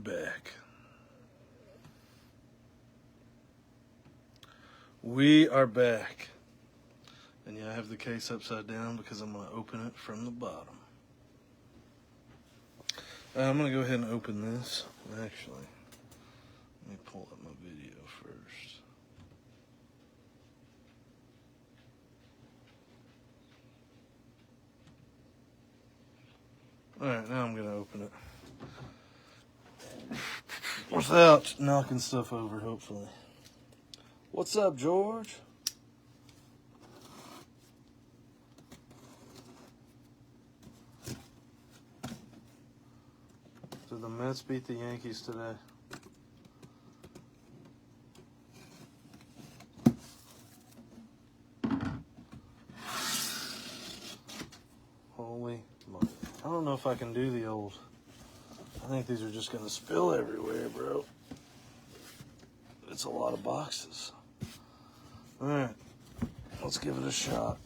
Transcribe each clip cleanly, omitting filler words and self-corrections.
back. We are back. And yeah, I have the case upside down because I'm going to open it from the bottom. I'm going to go ahead and open this. Actually, let me pull up my video first. Alright, now I'm going to open it. Without knocking stuff over, hopefully. What's up, George? Did the Mets beat the Yankees today? Holy moly. I don't know if I can do the old. I think these are just going to spill everywhere, bro. It's a lot of boxes. Alright, let's give it a shot.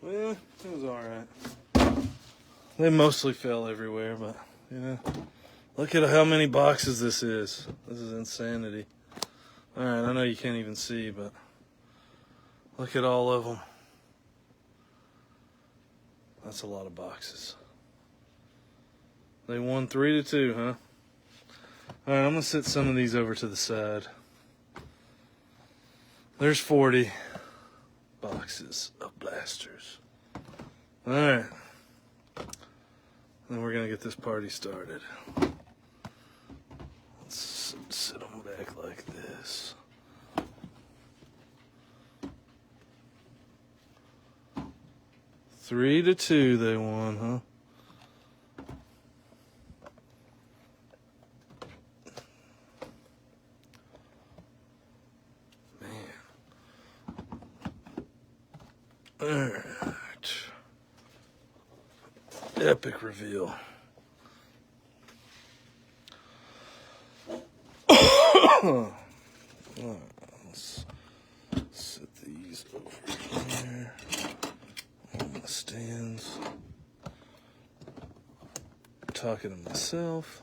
Well, it was alright. They mostly fell everywhere, but, you know. Look at how many boxes this is. This is insanity. Alright, I know you can't even see, but look at all of them. That's a lot of boxes. They won 3-2, huh? Alright, I'm going to set some of these over to the side. There's 40 boxes of blasters. Alright. Then we're going to get this party started. Let's sit them back like this. Three to 2 they won, huh? Man. Alright. Epic reveal. Alright, let's set these over here on the stands. I'm talking to myself.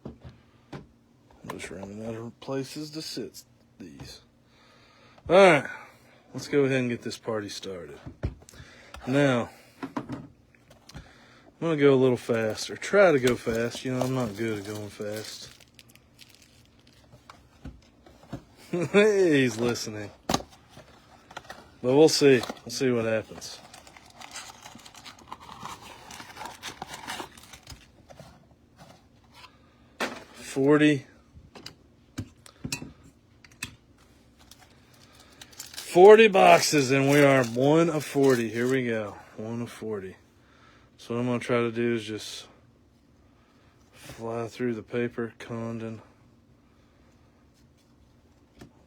I'm just running out of places to sit these. Alright, let's go ahead and get this party started. Now, I'm going to go a little fast, or try to go fast. You know, I'm not good at going fast. Hey, he's listening. But we'll see. We'll see what happens. $40 boxes, and we are 1 of 40. Here we go. 1 of 40. So what I'm going to try to do is just fly through the paper, Condon.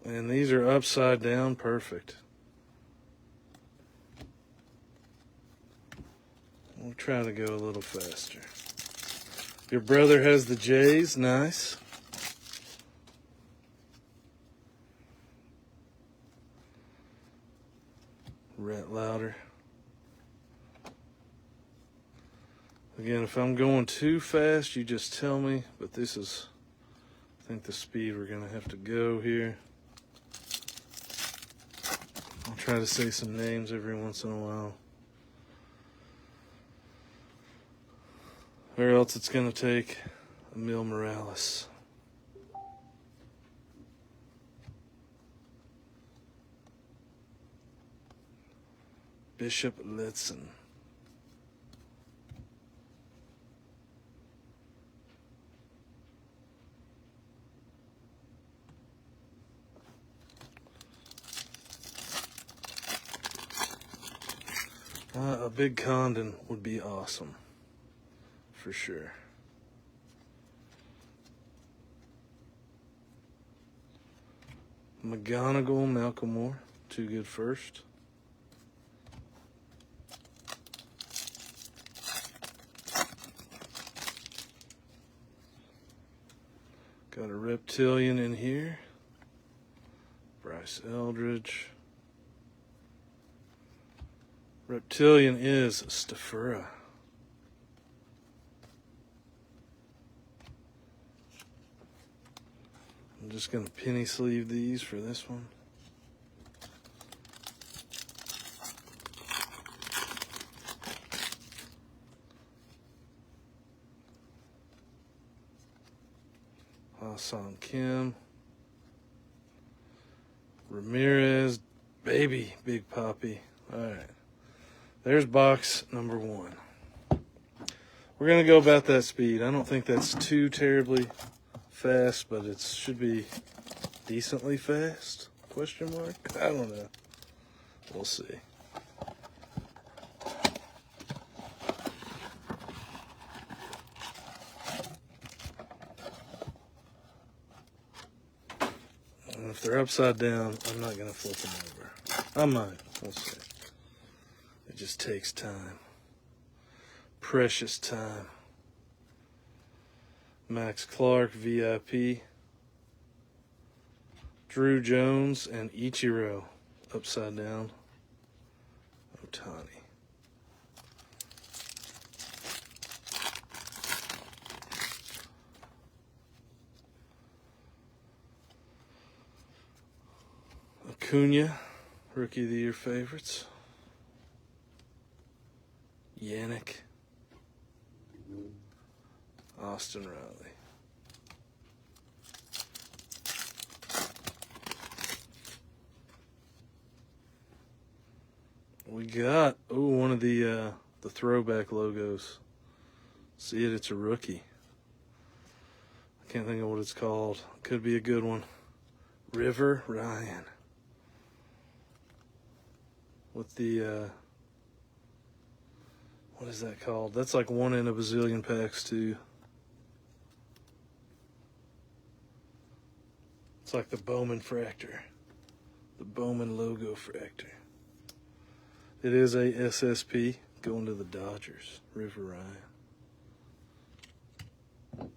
And these are upside down, perfect. We'll try to go a little faster. Your brother has the J's, nice. Rat louder. Again, if I'm going too fast, you just tell me. But this is, I think, the speed we're going to have to go here. I'll try to say some names every once in a while. Or else it's going to take Emil Morales. Bishop Litzen. A big Condon would be awesome, for sure. McGonigal, Malcolm Moore, too good first. Got a Reptilian in here. Bryce Eldridge. Reptilian is Stafura. I'm just going to penny sleeve these for this one. Hassan Kim. Ramirez. Baby Big Poppy. Alright. There's box number 1. We're going to go about that speed. I don't think that's too terribly fast, but it should be decently fast? Question mark? I don't know. We'll see. And if they're upside down, I'm not going to flip them over. I might. We'll see. It just takes time. Precious time. Max Clark, VIP. Drew Jones and Ichiro upside down. Ohtani. Acuna, Rookie of the Year favorites. Yannick. Austin Riley. We got one of the throwback logos. See it? It's a rookie. I can't think of what it's called. Could be a good one. River Ryan. With the what is that called? That's like one in a bazillion packs too. It's like the Bowman fractor. The Bowman logo fractor. It is a SSP going to the Dodgers. River Ryan.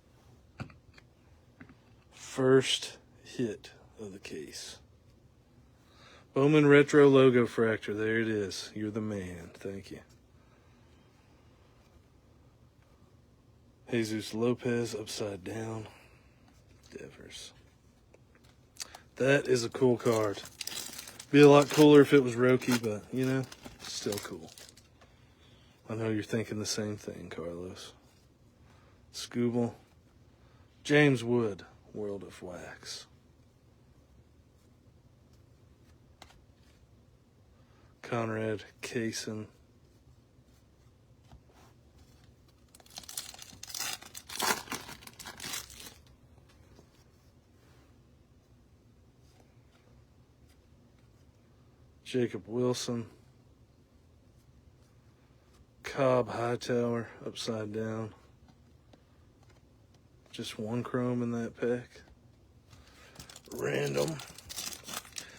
First hit of the case. Bowman Retro Logo Fractor. There it is. You're the man. Thank you. Jesus Lopez upside down. Devers. That is a cool card. Be a lot cooler if it was Roki, but, you know, still cool. I know you're thinking the same thing, Carlos. Scooble. James Wood, World of Wax. Conrad Kaysen. Jacob Wilson. Cobb Hightower, upside down. Just one chrome in that pack. Random.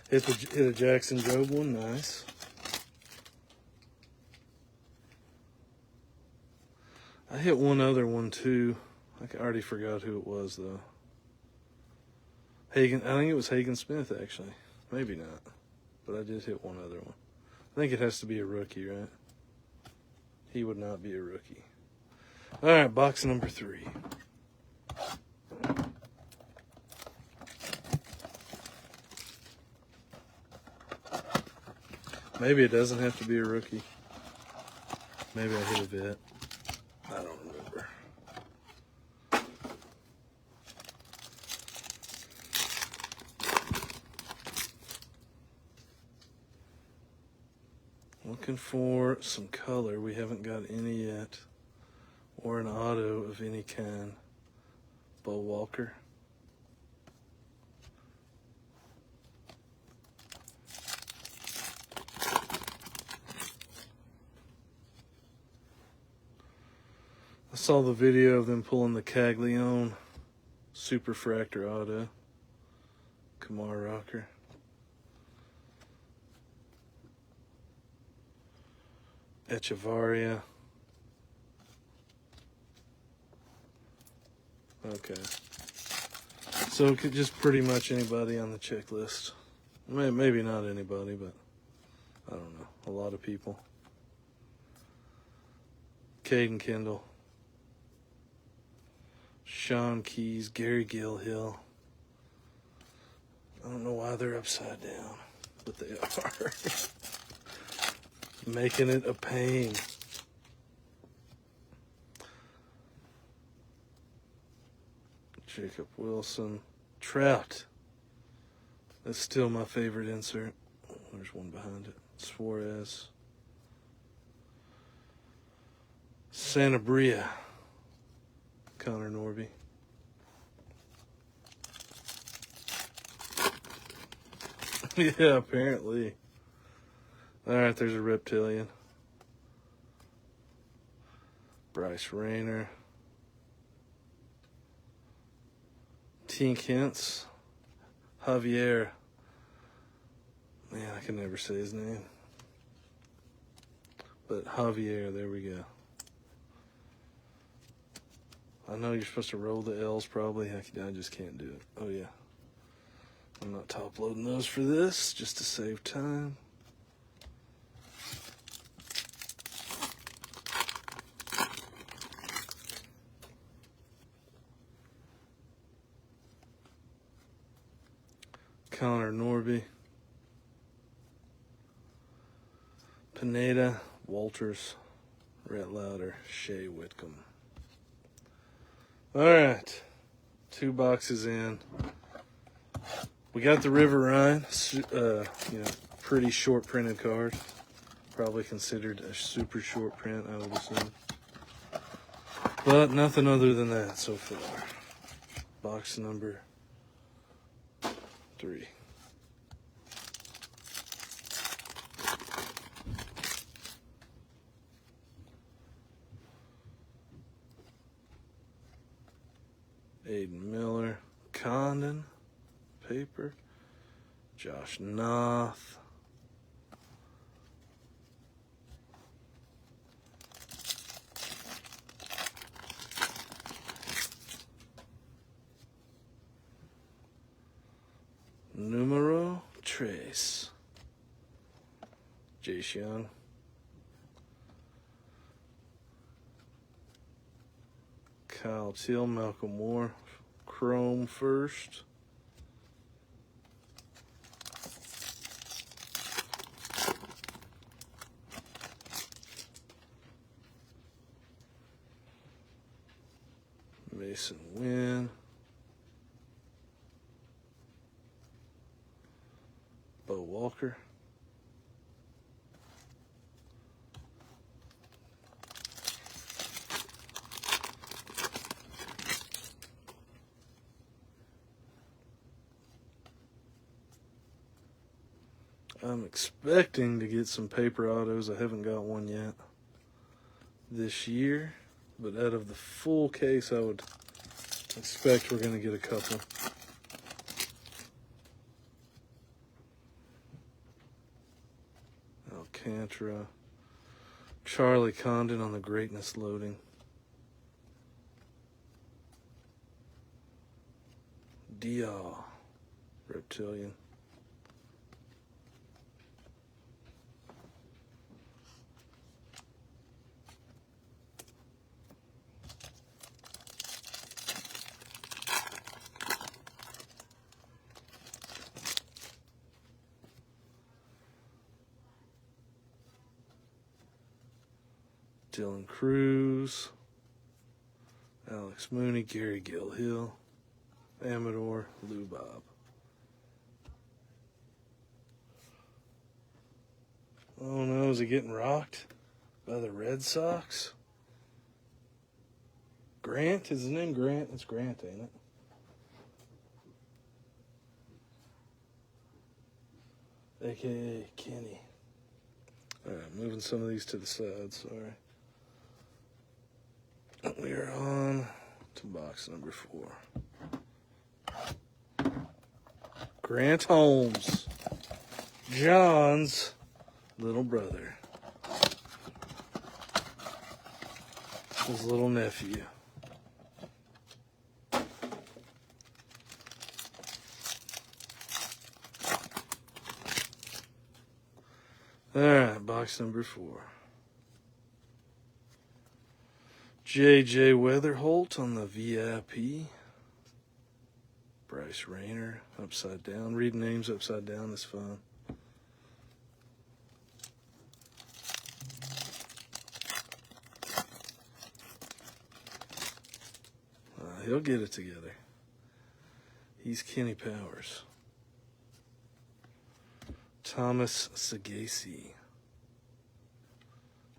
Hit a Jackson Jobe one, nice. I hit one other one too. I already forgot who it was though. Hagen, I think it was Hagen Smith actually. Maybe not. But I did hit one other one. I think it has to be a rookie, right? He would not be a rookie. All right, box number 3. Maybe it doesn't have to be a rookie. Maybe I hit a vet. I don't remember. Looking for some color. We haven't got any yet. Or an auto of any kind. Bo Walker. I saw the video of them pulling the Caglione Super Fractor Auto. Kamar Rocker. Echevarria. Okay. So it could just pretty much anybody on the checklist. Maybe not anybody, but I don't know. A lot of people. Caden Kendall. Sean Keys, Gary Gilhill. I don't know why they're upside down, but they are. Making it a pain. Jacob Wilson. Trout. That's still my favorite insert. There's one behind it. Suarez. Sanabria. Connor Norby. Yeah, apparently. Alright, there's a reptilian. Bryce Rayner. Tink Hintz. Javier. Man, I can never say his name. But Javier, there we go. I know you're supposed to roll the L's probably. I just can't do it. Oh, yeah. I'm not top loading those for this, just to save time. Connor Norby. Pineda, Walters, Rhett Louder, Shea Whitcomb. All right, 2 boxes in. We got the River Rhine, pretty short printed card. Probably considered a super short print, I would assume. But nothing other than that so far. Box number 3. Aiden Miller, Condon, paper, Josh Noth, Numero Trace, Jace Young, Kyle Teal, Malcolm Moore, Chrome first. Mason Wynn. Bo Walker. I'm expecting to get some paper autos. I haven't got one yet this year, but out of the full case, I would expect we're going to get a couple. Alcantara. Charlie Condon on the greatness loading. Dial. Reptilian. Dylan Cruz, Alex Mooney, Gary Gilhill, Amador, Lou Bob. Oh no, is he getting rocked by the Red Sox? Grant? Is his name Grant? It's Grant, ain't it? AKA Kenny. Alright, moving some of these to the side, sorry. We are on to box number 4. Grant Holmes, John's little brother, his little nephew. All right, box number 4. J.J. Weatherholt on the VIP. Bryce Rayner upside down. Reading names upside down is fun. He'll get it together. He's Kenny Powers. Thomas Sagasi.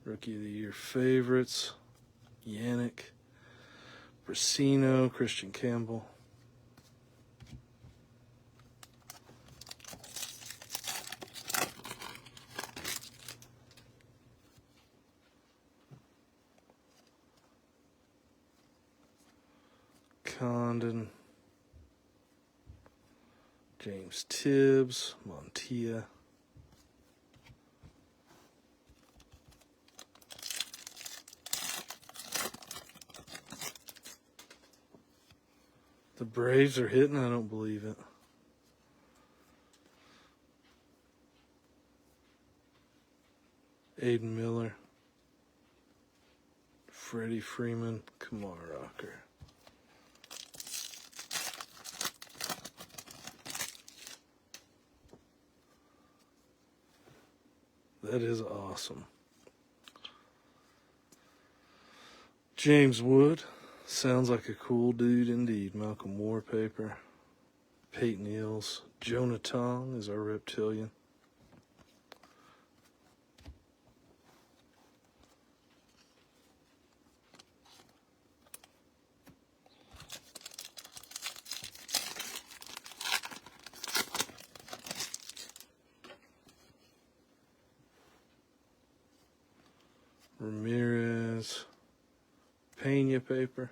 Rookie of the Year favorites. Yannick. Brasino. Christian Campbell. Condon. James Tibbs. Montilla. The Braves are hitting? I don't believe it. Aiden Miller. Freddie Freeman. Kumar Rocker. That is awesome. James Wood. Sounds like a cool dude indeed. Malcolm Warpaper. Peyton Eels. Jonah Tong is our reptilian. Ramirez. Pena paper.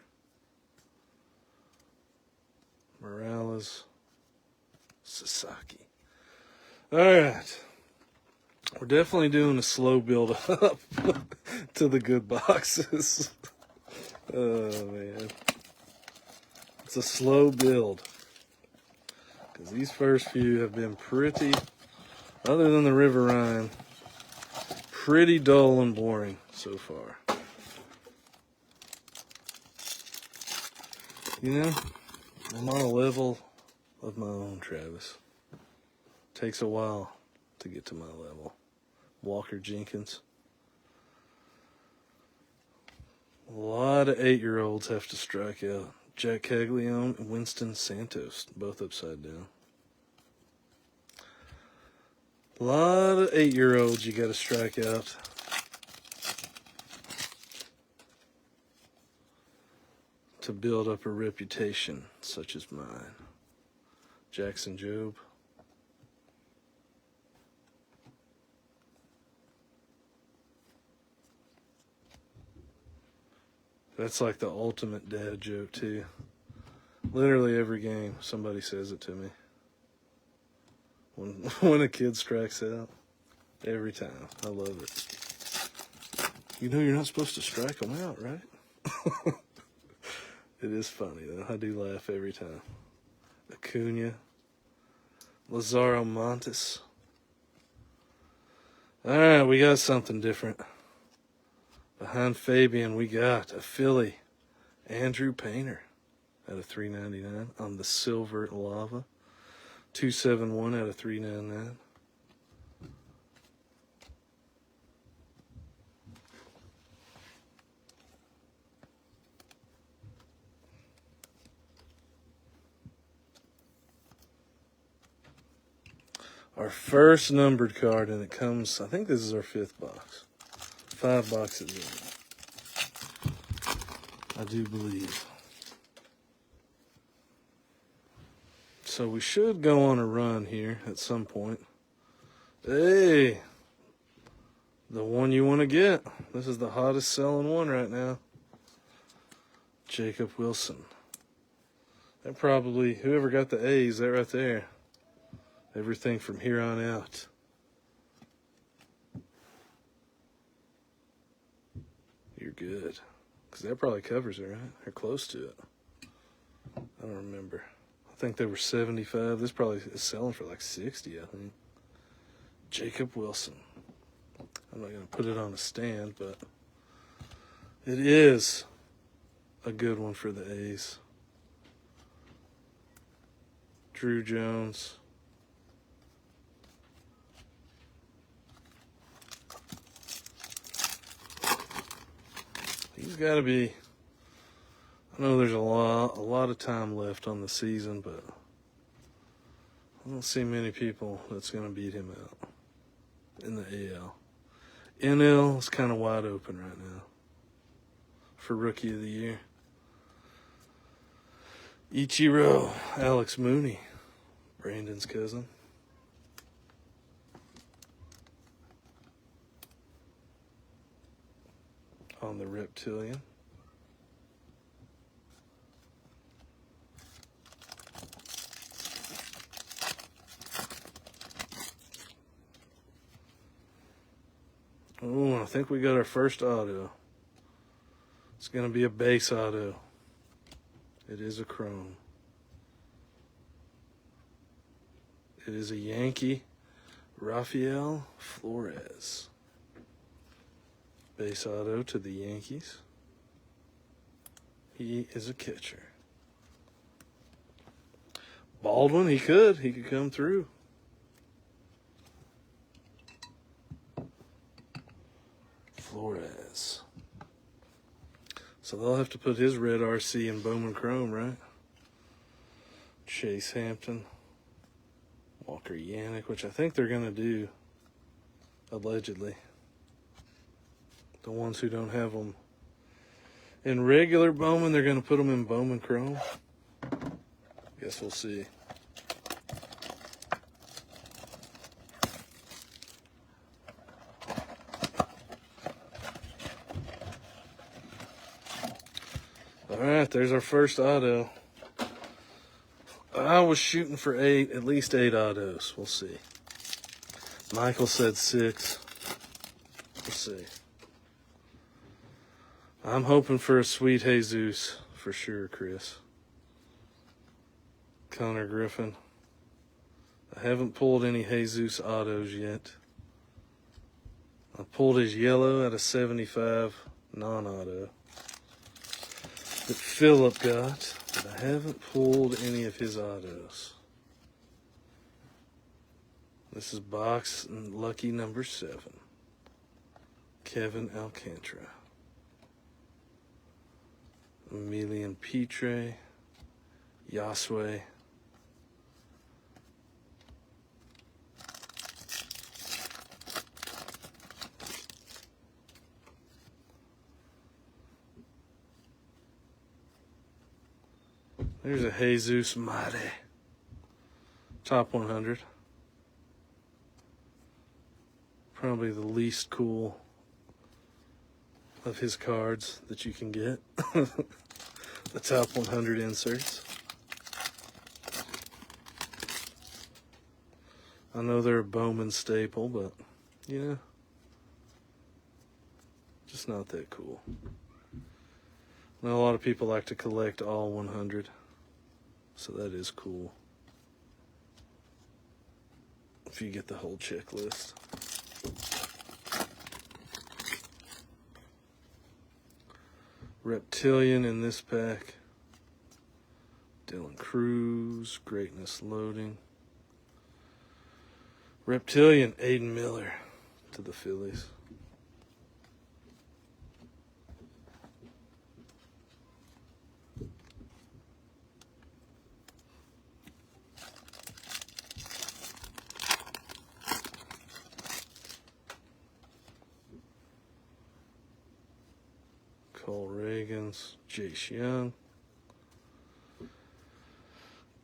Morales. Sasaki. All right. We're definitely doing a slow build up to the good boxes. Oh, man. It's a slow build. Because these first few have been pretty, other than the River Rhine, pretty dull and boring so far. You know, I'm on a level of my own, Travis. Takes a while to get to my level. Walker Jenkins. A lot of 8-year-olds have to strike out. Jack Caglione and Winston Santos, both upside down. A lot of 8-year-olds you got to strike out. To build up a reputation such as mine. Jackson Jobe. That's like the ultimate dad joke, too. Literally every game, somebody says it to me. When a kid strikes out, every time. I love it. You know you're not supposed to strike them out, right? It is funny, though. I do laugh every time. Acuna. Lazaro Montes. All right, we got something different. Behind Fabian, we got a Philly, Andrew Painter out of $3.99 on the Silver Lava. 271 out of $3.99. Our first numbered card, and it comes, I think this is our 5th box. 5 boxes in. I do believe. So we should go on a run here at some point. Hey, the one you want to get. This is the hottest selling one right now. Jacob Wilson. That probably, whoever got the A's, that right there. Everything from here on out. You're good. Because that probably covers it, right? Or close to it. I don't remember. I think they were 75. This probably is selling for like 60, I think. Jacob Wilson. I'm not going to put it on a stand, but it is a good one for the A's. Drew Jones. He's got to be. I know there's a lot of time left on the season, but I don't see many people that's going to beat him out in the AL. NL is kind of wide open right now for Rookie of the Year. Ichiro, Alex Mooney, Brandon's cousin. On the Reptilian. Oh, I think we got our first auto. It's going to be a base auto. It is a chrome. It is a Yankee, Rafael Flores. Base auto to the Yankees. He is a catcher. Baldwin, he could come through. Flores. So they'll have to put his red RC in Bowman Chrome, right? Chase Hampton. Walker Yannick, which I think they're going to do, allegedly. The ones who don't have them in regular Bowman, they're going to put them in Bowman Chrome. Guess we'll see. All right, there's our first auto. I was shooting for at least 8 autos. We'll see. Michael said 6. We'll see. I'm hoping for a sweet Jesus for sure, Chris. Connor Griffin. I haven't pulled any Jesus autos yet. I pulled his yellow out of 75 non-auto that Phillip got, but I haven't pulled any of his autos. This is box lucky number 7. Kevin Alcantara. Emilian Petre. Yasue. There's a Jesus Mate. Top 100. Probably the least cool of his cards that you can get. The top 100 inserts. I know they're a Bowman staple, but, you know, just not that cool. Now, a lot of people like to collect all 100, so that is cool. If you get the whole checklist. Reptilian in this pack. Dylan Cruz, Greatness Loading. Reptilian, Aiden Miller to the Phillies. Cole Reagans, Jace Young,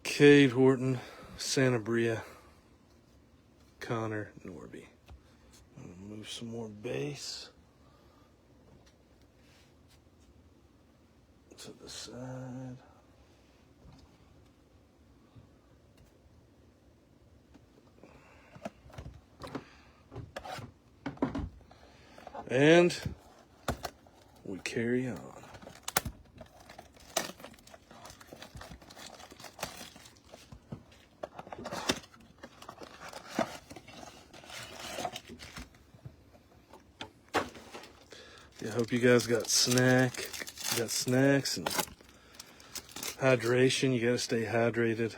Cade Horton, Sanabria, Connor Norby. I'm gonna move some more base to the side. And we carry on. I hope you guys got snacks and hydration. You got to stay hydrated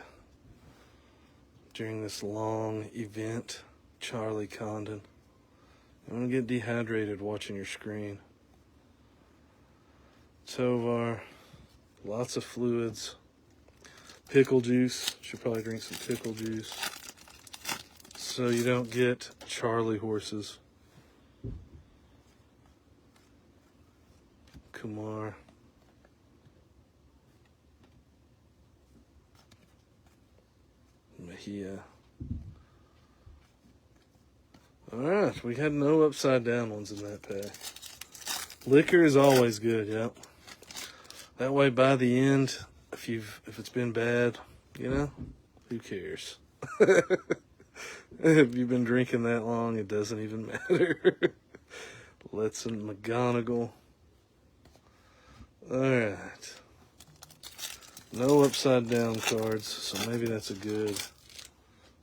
during this long event. Charlie Condon. You want to get dehydrated watching your screen. Tovar. Lots of fluids. Pickle juice. Should probably drink some pickle juice so you don't get Charlie horses. Kumar. Mejia. Alright, we had no upside down ones in that pack. Liquor is always good, yep. That way by the end, if it's been bad, you know, who cares? If you've been drinking that long, it doesn't even matter. Letson McGonigal. Alright. No upside down cards, so maybe that's a good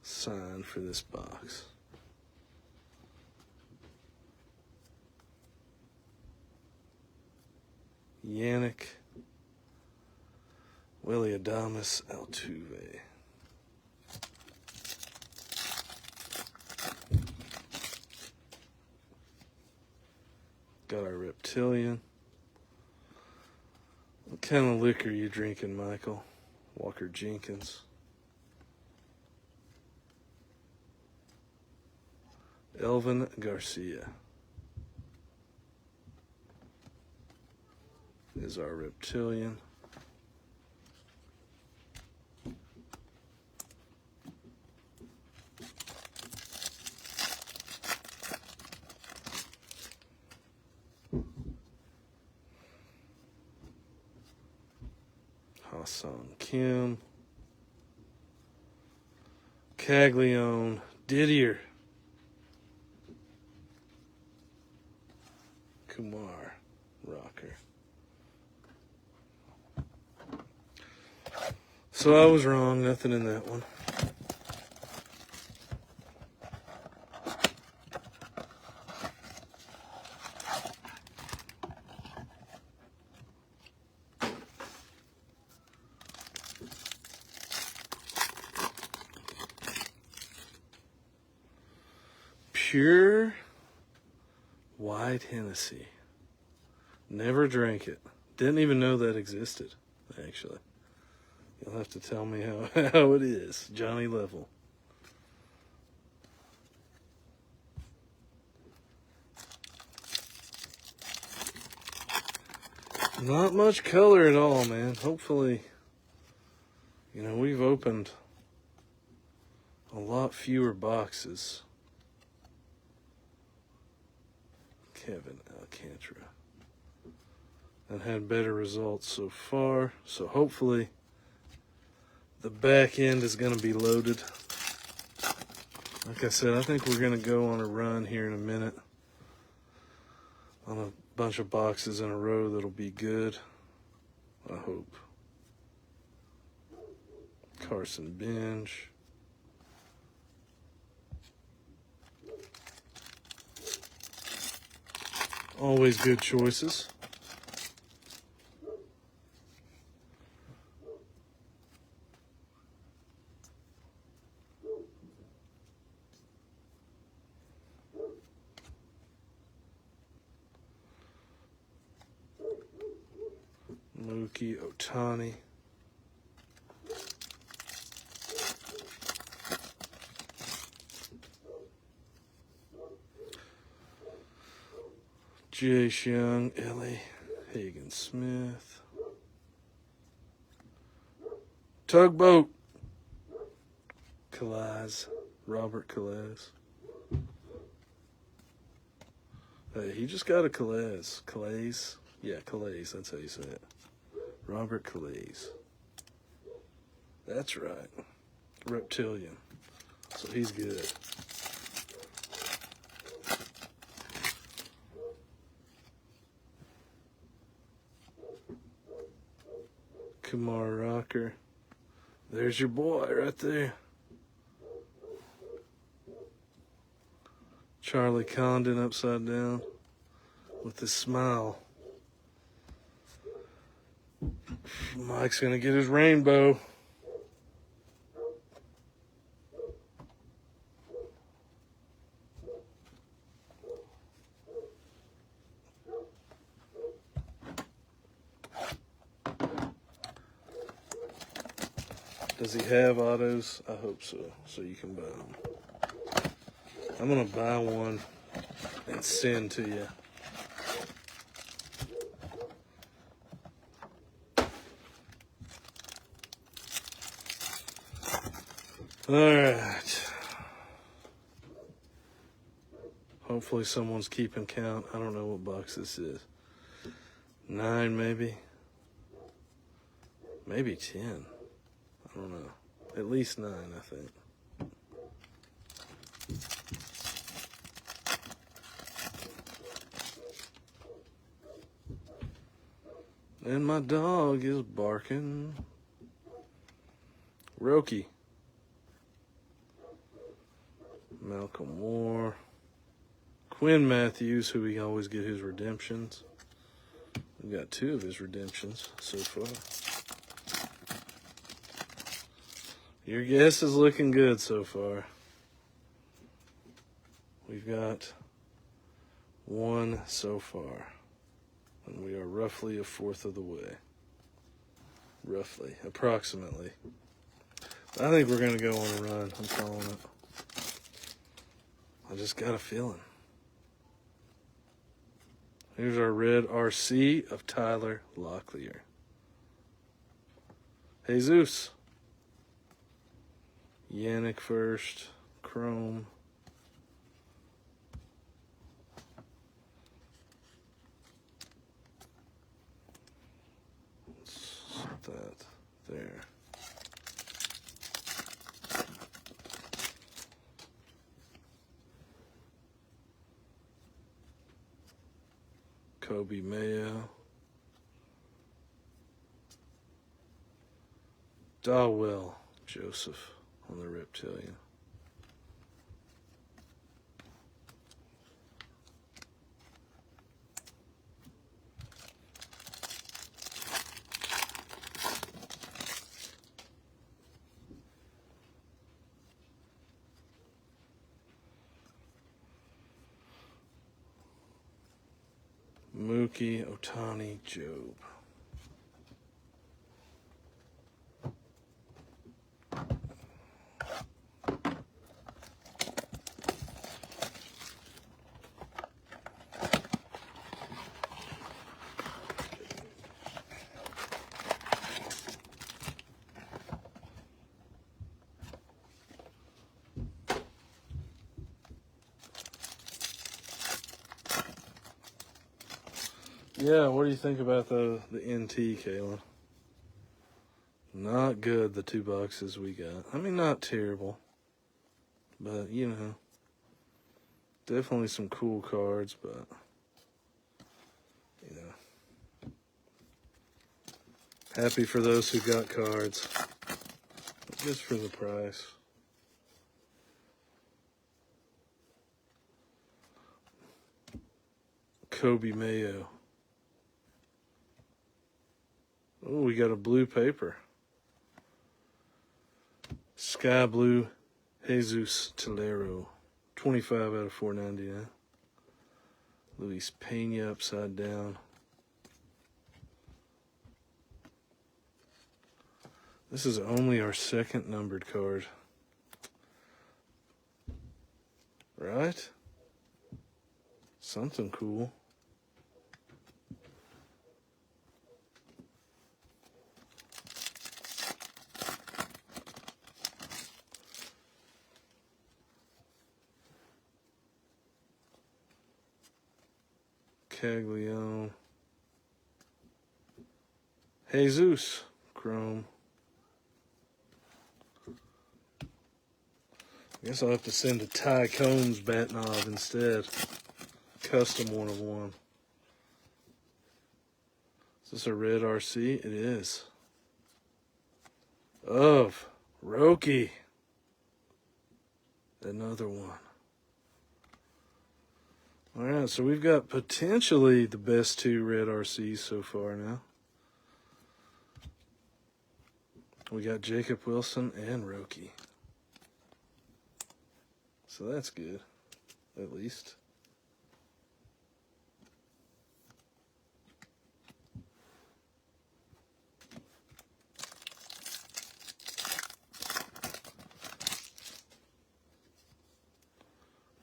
sign for this box. Yannick. Willie Adames Altuve. Got our Reptilian. What kind of liquor are you drinking, Michael? Walker Jenkins. Elvin Garcia is our Reptilian. Hassan Kim. Caglione. Didier. Kumar. Rocker. So I was wrong. Nothing in that one. Pure white Hennessy. Never drank it. Didn't even know that existed, actually. You'll have to tell me how it is. Johnny Level. Not much color at all, man. Hopefully, you know, we've opened a lot fewer boxes. Kevin Alcantara. And had better results so far. So hopefully the back end is going to be loaded. Like I said, I think we're going to go on a run here in a minute. On a bunch of boxes in a row that'll be good. I hope. Carson Bench. Always good choices. Mookie Ohtani. Jace Young, Ellie, Hagen Smith. Tugboat. Calais, Robert Calais. Hey, he just got a Calais. Calais? Yeah, Calais, that's how you say it. Robert Calais. That's right. Reptilian. So he's good. Kumar Rocker. There's your boy right there. Charlie Condon upside down. with his smile. Mike's gonna get his rainbow. Does he have autos? I hope so, so you can buy them. I'm gonna buy one and send to you. All right. Hopefully someone's keeping count. I don't know what box this is. 9 maybe. Maybe 10. I don't know. At least 9, I think. And my dog is barking. Roki. Malcolm Moore. Quinn Matthews, who we always get his redemptions. We got 2 of his redemptions so far. Your guess is looking good so far. We've got 1 so far. And we are roughly a fourth of the way. Roughly. Approximately. I think we're going to go on a run. I'm calling it. I just got a feeling. Here's our red RC of Tyler Locklear. Jesus. Yannick first. Chrome. Let's set that there. Kobe Mayo. Dawell Joseph on the Reptilian. Mookie Otani Job. Yeah, what do you think about the NT, Kayla? Not good, the 2 boxes we got. I mean, not terrible. But, you know, definitely some cool cards, but, you know. Happy for those who got cards. Just for the price. Kobe Mayo. Oh, we got a blue paper. Sky Blue Jesus Tolero. 25 out of 499. Luis Pena upside down. This is only our 2nd numbered card. Right? Something cool. Caglione. Jesus. Chrome. I guess I'll have to send a Ty Combs bat knob instead. Custom 1 of 1. Is this a red RC? It is. Of Roki. Another one. All right, so we've got potentially the best two red RCs so far now. We got Jacob Wilson and Roki. So that's good, at least.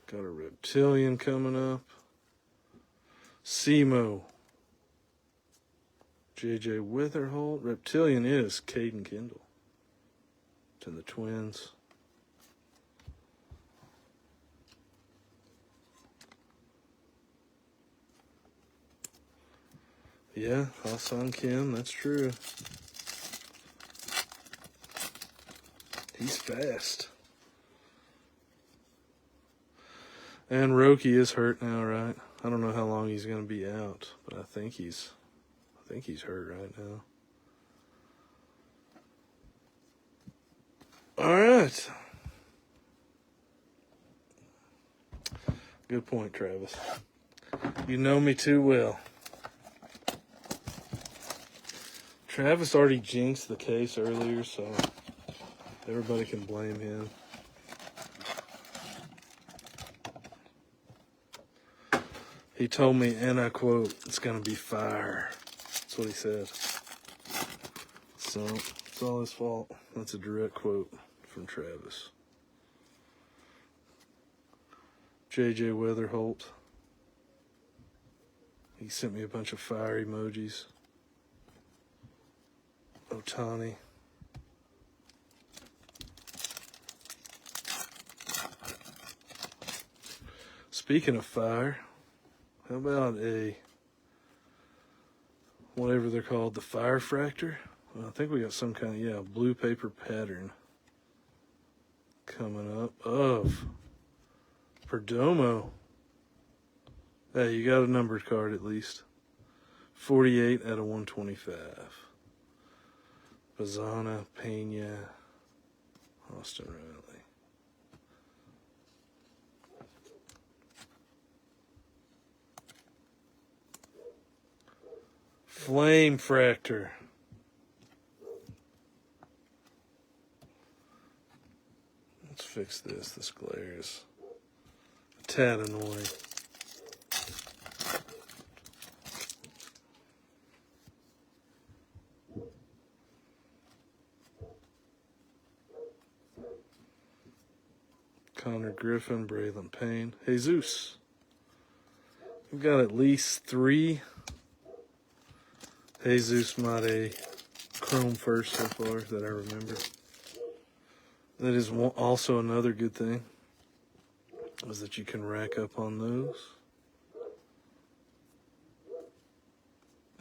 Got a Reptilian coming up. Semo. JJ Witherholt. Reptilian is Caden Kendall. To the Twins. Yeah, Hassan Kim, that's true. He's fast. And Roki is hurt now, right? I don't know how long he's going to be out, but I think he's hurt right now. All right. Good point, Travis. You know me too well. Travis already jinxed the case earlier, so everybody can blame him. He told me, and I quote, "It's going to be fire." That's what he said. So, it's all his fault. That's a direct quote from Travis. JJ Weatherholt. He sent me a bunch of fire emojis. Otani. Speaking of fire, how about whatever they're called, the fire fractor? Well, I think we got some kind of, blue paper pattern coming up of Perdomo. Hey, you got a numbered card at least. 48 out of 125. Bazana, Pena, Austin Riley. Flame Fractor. Let's fix this. This glare is a tad annoying. Connor Griffin, Braylon Payne. Jesus. We've got at least 3 Jesus Mate Chrome first so far that I remember. That is also another good thing, is that you can rack up on those.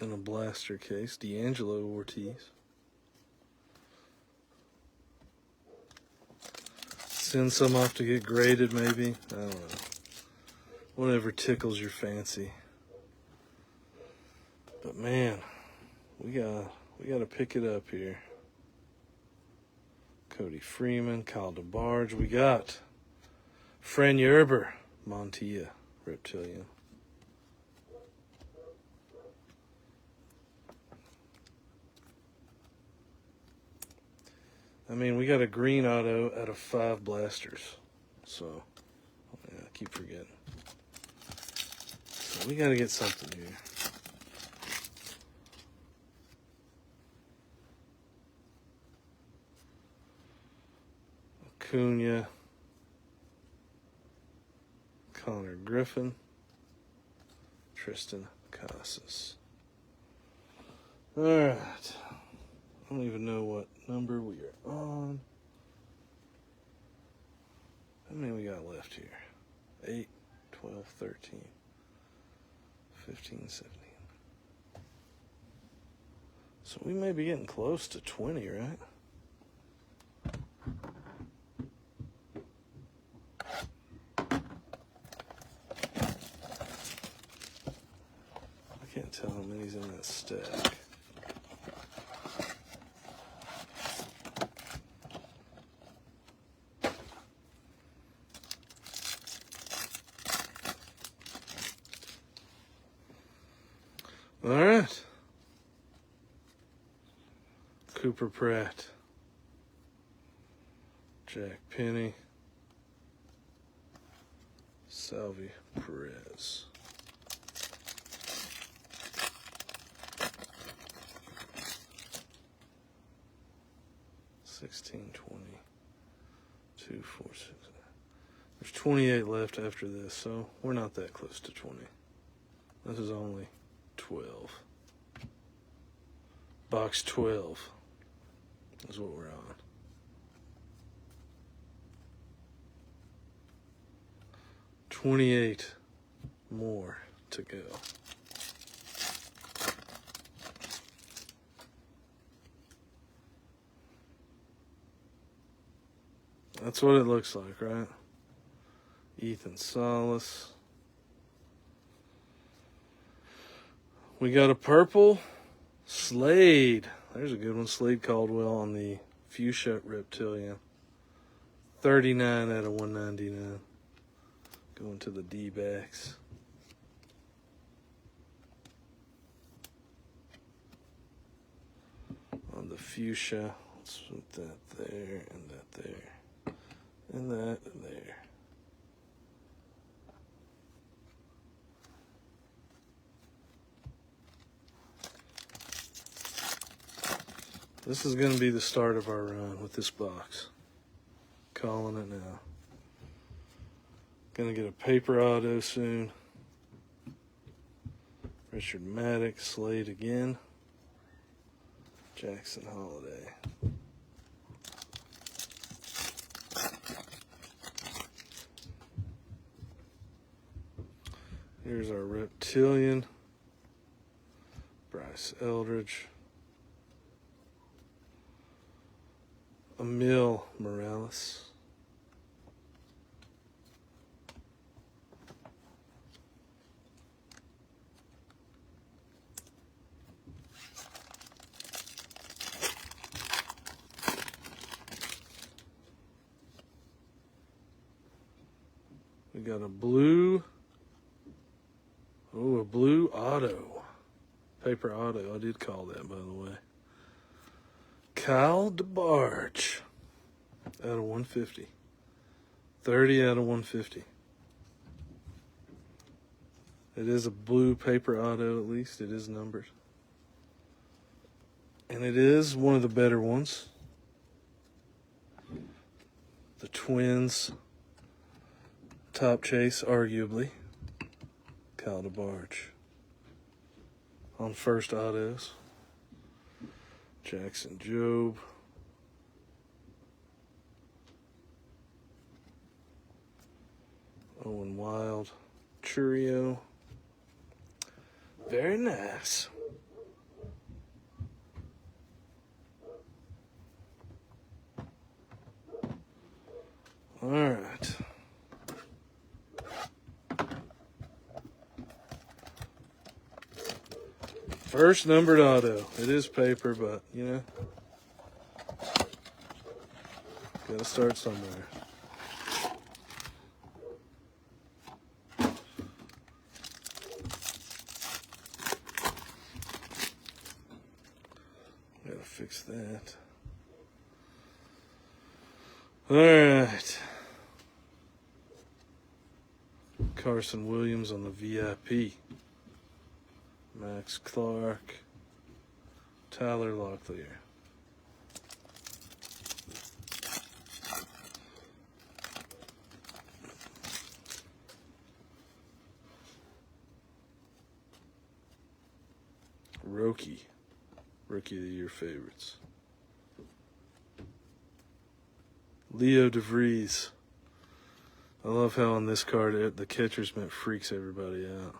In a blaster case, D'Angelo Ortiz. Send some off to get graded, maybe. I don't know. Whatever tickles your fancy. But man, we gotta pick it up here. Cody Freeman, Kyle DeBarge. We got Fran Yerber, Montilla, Reptilian. I mean, we got a green auto out of 5 blasters. So, yeah, I keep forgetting. So we got to get something here. Acuna. Connor Griffin. Tristan Casas. All right. I don't even know what number we are on. How many we got left here? 8, 12, 13, 15, 17. So we may be getting close to 20, right? I can't tell how many's in that stack. All right. Cooper Pratt. Jack Penny. Salvi Perez. $16, 20, 2, 4, 6. There's 28 left after this, so we're not that close to 20. This is only 12. Box 12 is what we're on. $28 more to go. That's what it looks like, right? Ethan Salas. We got a purple Slade. There's a good one. Slade Caldwell on the Fuchsia Reptilian. 39 out of 199. Going to the D-backs. On the Fuchsia. Let's put that there and that there. And that there. This is going to be the start of our run with this box. Calling it now. Going to get a paper auto soon. Richard Maddox, Slade again. Jackson Holiday. Here's our Reptilian. Bryce Eldridge. Emil Morales. We got a blue. Oh, a blue auto. Paper auto. I did call that, by the way. Kyle DeBarge out of 150. 30 out of 150. It is a blue paper auto, at least. It is numbered. And it is one of the better ones. The Twins top chase, arguably. Kyle DeBarge. On first autos. Jackson Jobe. Owen Wild. Churio. Very nice. All right. First numbered auto. It is paper, but, you know, gotta start somewhere. Gotta fix that. All right. Carson Williams on the VIP. Max Clark, Tyler Locklear. Rookie of the Year favorites. Leo DeVries. I love how on this card the catcher's mitt freaks everybody out.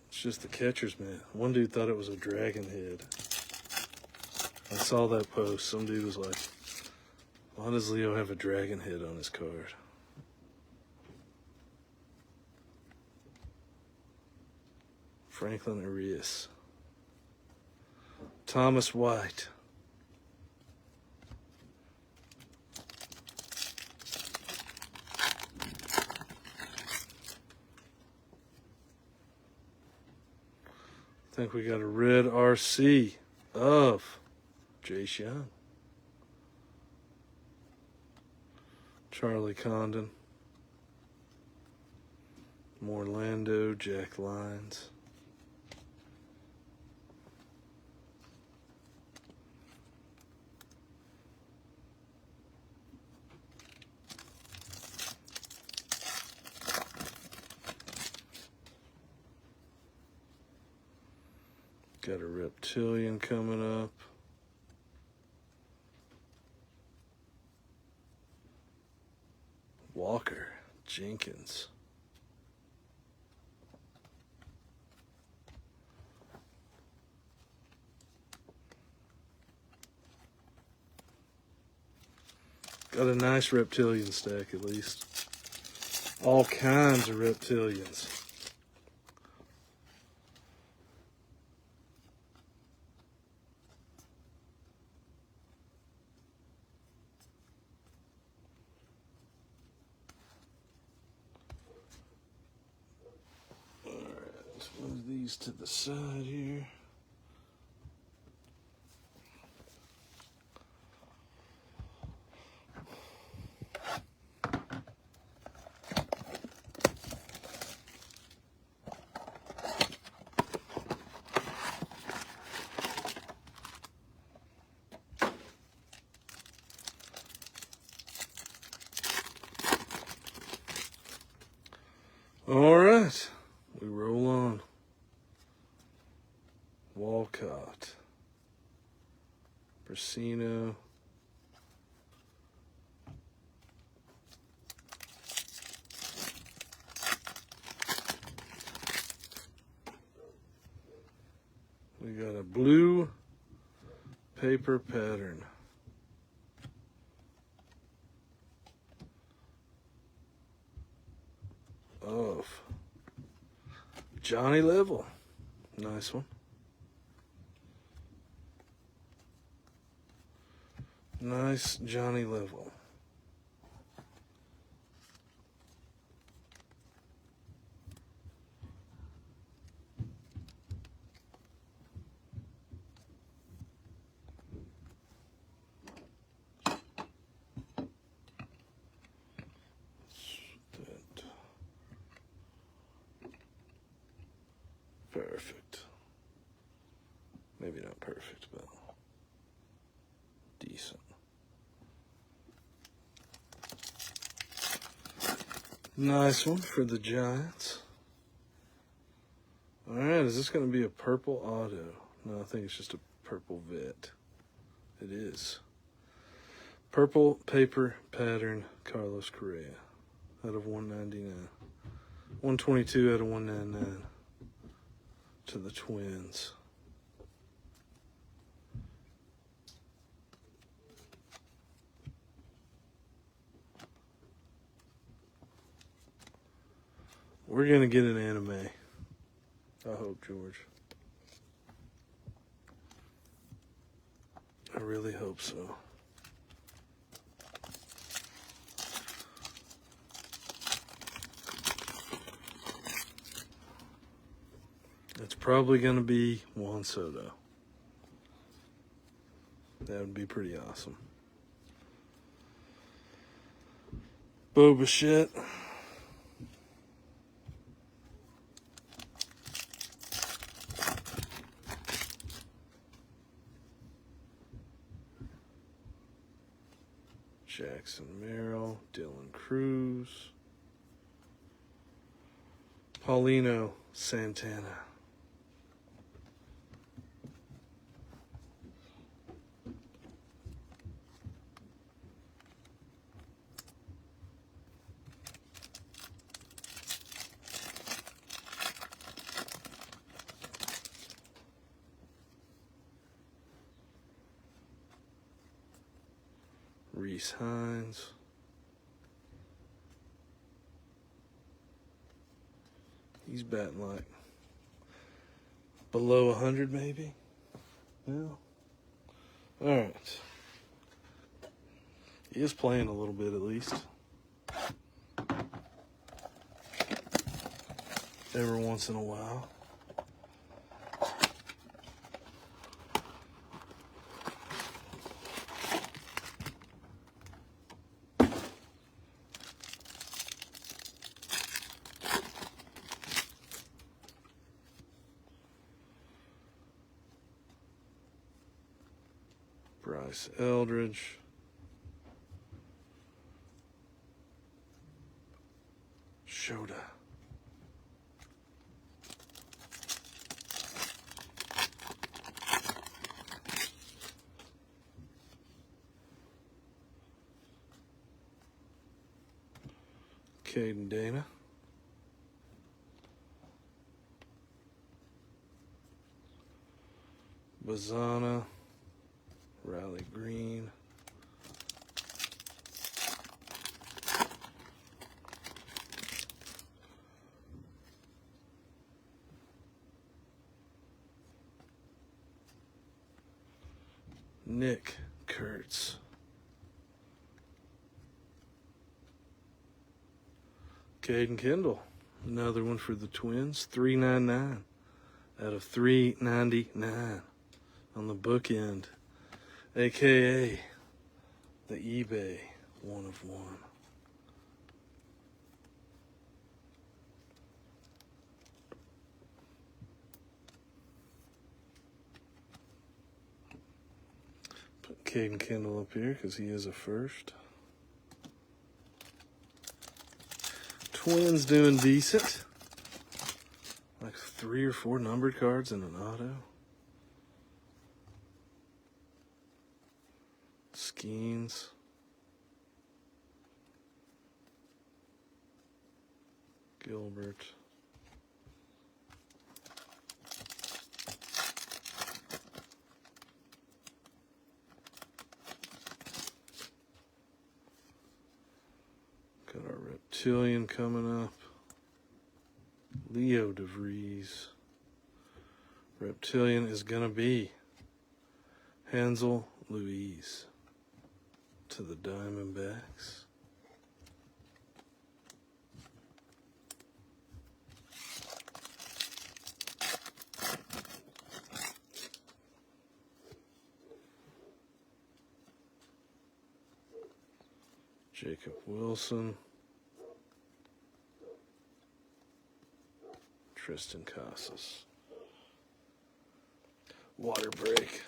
It's just the catcher's mitt. One dude thought it was a dragon head. I saw that post. Some dude was like, why does Leo have a dragon head on his card? Franklin Arias. Thomas White. think we got a red RC of Jace Young. Charlie Condon. Morlando, Jack Lyons. Got a Reptilian coming up. Walker Jenkins. Got a nice Reptilian stack at least. All kinds of Reptilians. Move these to the side here. All right, we roll on. Walcott, Brasino, we got a blue paper pattern. Of Johnny Level. Nice one. Nice Johnny Level. Perfect. Maybe not perfect, but decent. Nice one for the Giants. All right, is this going to be a purple auto? No, I think it's just a purple vet. It is. Purple paper pattern Carlos Correa out of 199. 122 out of 199 to the Twins. We're going to get an anime. I hope, George. I really hope so. It's probably going to be Juan Soto. That would be pretty awesome. Bo Bichette. Jackson Merrill, Dylan Cruz, Paulino Santana. Reese Hines. He's batting like below 100 maybe. Yeah. All right. He is playing a little bit at least. Every once in a while. Bryce Eldridge. Shota. Caden Dana. Bazana. Riley Green. Nick Kurtz. Caden Kendall. Another one for the Twins. $3.99 out of $3.99 on the bookend. AKA the eBay 1 of 1. Put Caden Kendall up here because he is a first. Twins doing decent. Like 3 or 4 numbered cards in an auto. Skeens. Gilbert. Got our Reptilian coming up. Leo DeVries. Reptilian is going to be Hansel Louise to the Diamondbacks. Jacob Wilson. Tristan Casas. Water break.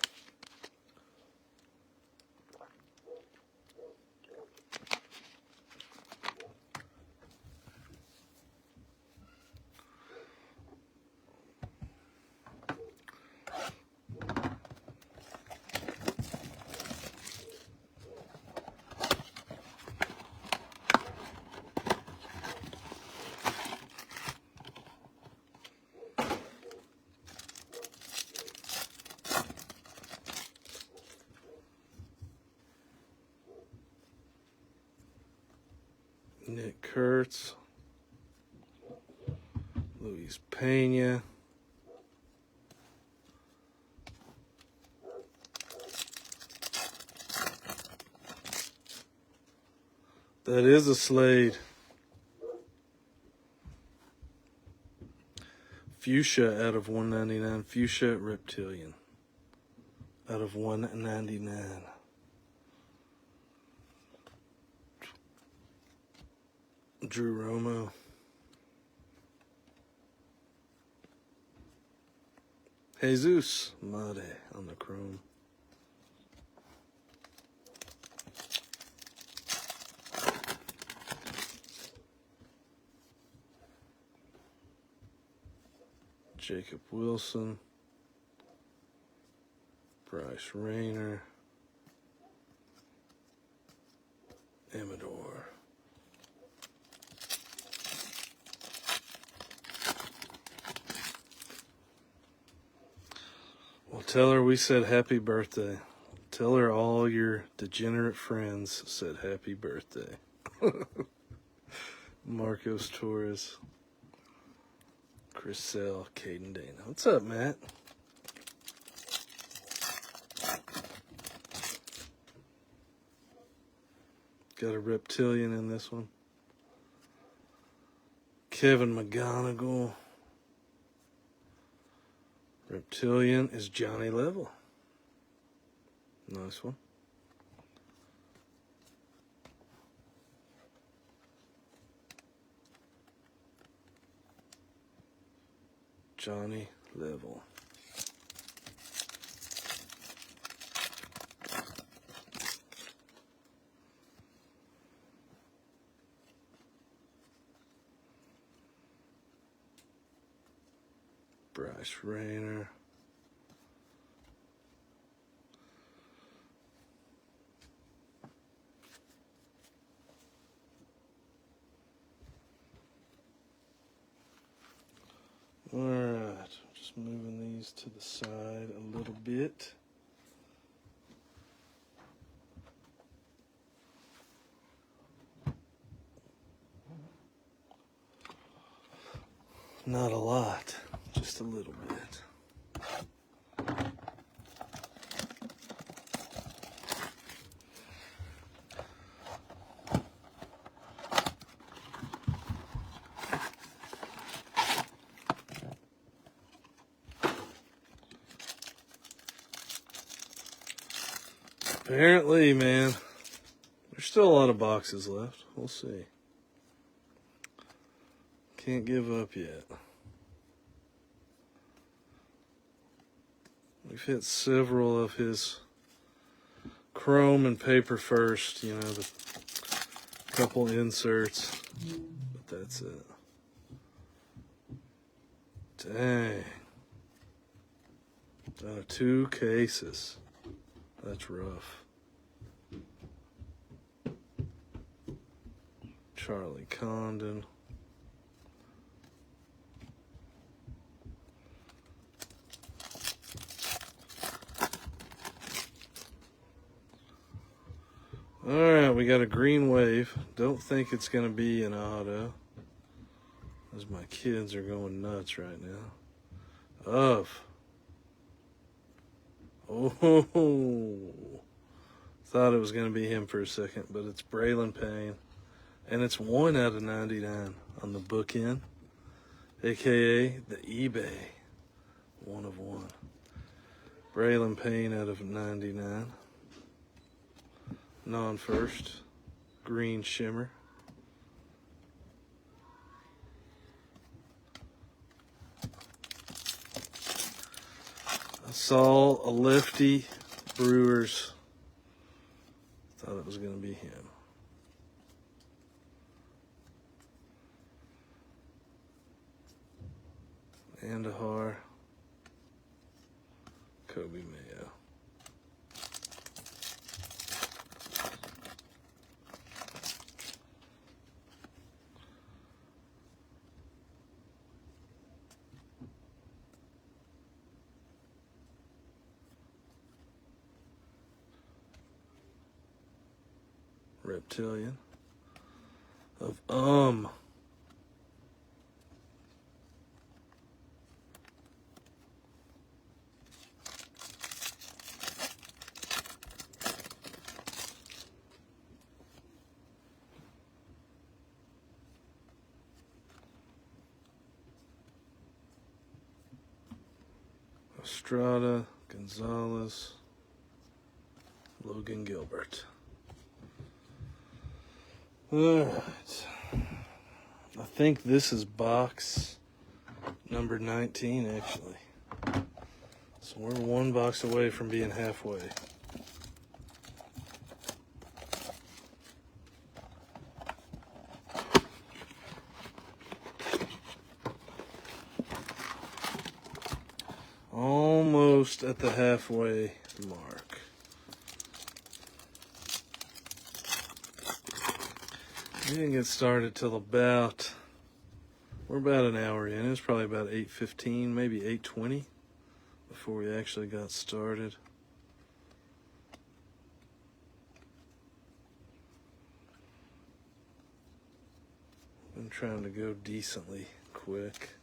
Nick Kurtz, Luis Pena, that is a Slade. Fuchsia out of 199. Fuchsia Reptilian out of 199. Drew Romo. Jesus Made on the chrome. Jacob Wilson. Bryce Rayner. Amador. Well, tell her we said happy birthday. Tell her all your degenerate friends said happy birthday. Marcos Torres. Chris Sell, Caden Dana. What's up, Matt? Got a Reptilian in this one. Kevin McGonigal. Reptilian is Johnny Level. Nice one. Johnny Level. Bryce Rayner. All right, just moving these to the side a little bit. Not a lot, just a little bit. Apparently, man, there's still a lot of boxes left. We'll see. Can't give up yet. We've hit several of his chrome and paper first, you know, the couple inserts, but that's it. Dang. 2 cases. That's rough. Charlie Condon. All right, we got a green wave. Don't think it's going to be an auto, as my kids are going nuts right now. Oh, thought it was going to be him for a second, but it's Braylon Payne. And it's 1 out of 99 on the bookend, a.k.a. the eBay 1 of 1. Braylon Payne out of 99. Non-first, green shimmer. I saw a lefty Brewers. Thought it was going to be him. Andahar, Kobe Mayo. Reptilian of Estrada, Gonzalez, Logan Gilbert. All right. I think this is box number 19, actually. So we're 1 box away from being halfway. Almost at the halfway mark. We didn't get started till we're about an hour in. It was probably about 8:15, maybe 8:20 before we actually got started. I'm trying to go decently quick.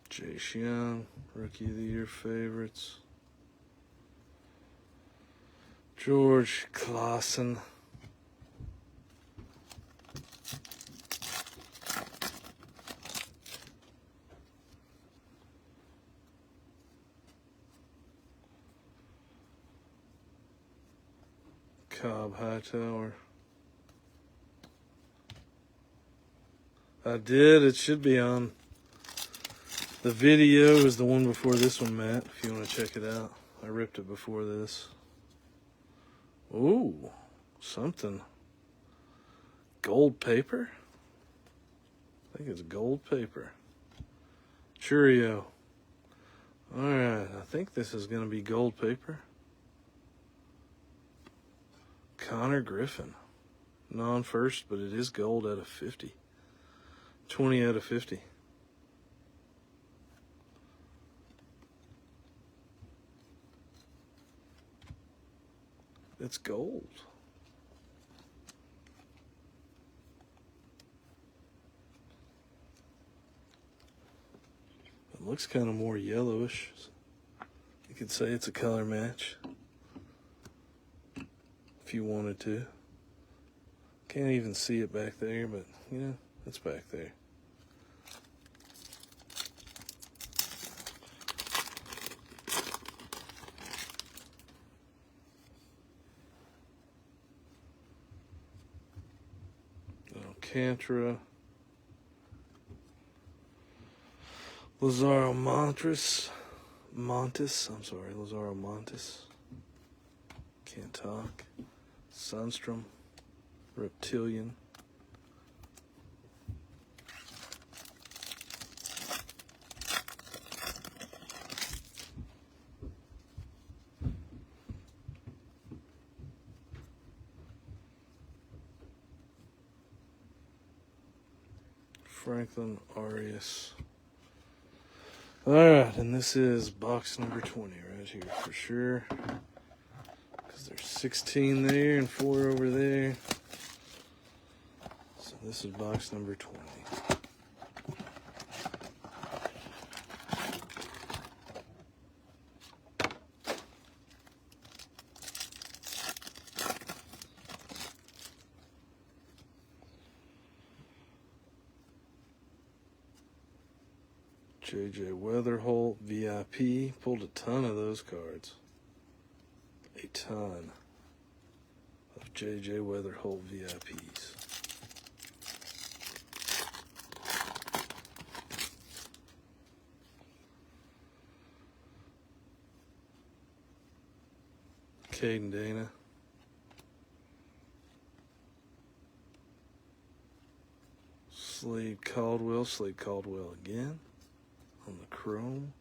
Jace Young, Rookie of the Year favorites. George Clausen. Cobb Hightower. I did. It should be on. The video is the one before this one, Matt, if you want to check it out. I ripped it before this. Ooh, something. Gold paper? I think it's gold paper. Churio. Alright, I think this is going to be gold paper. Connor Griffin. Non-first, but it is gold out of 50. 20 out of 50. It's gold. It looks kind of more yellowish. You could say it's a color match if you wanted to. Can't even see it back there, but you know, it's back there. Alcantara. Lazaro Montes. Lazaro Montes. Can't talk. Sundstrom. Reptilian. Franklin Arias. Alright, and this is box number 20 right here for sure. Because there's 16 there and 4 over there. So this is box number 20. JJ Weatherholt, VIP. Pulled a ton of those cards. A ton of JJ Weatherholt VIPs. Caden Dana. Slade Caldwell again. On the chrome.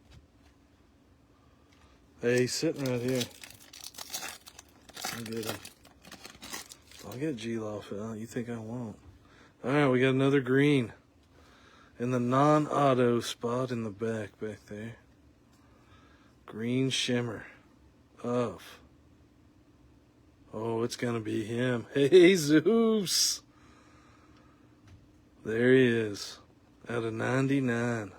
Hey, he's sitting right here. I'll get him. I'll get G-Loff out. You think I won't? Alright, we got another green. In the non-auto spot in the back there. Green shimmer of. Oh, it's going to be him. Hey, Zeus. There he is. Out of 99.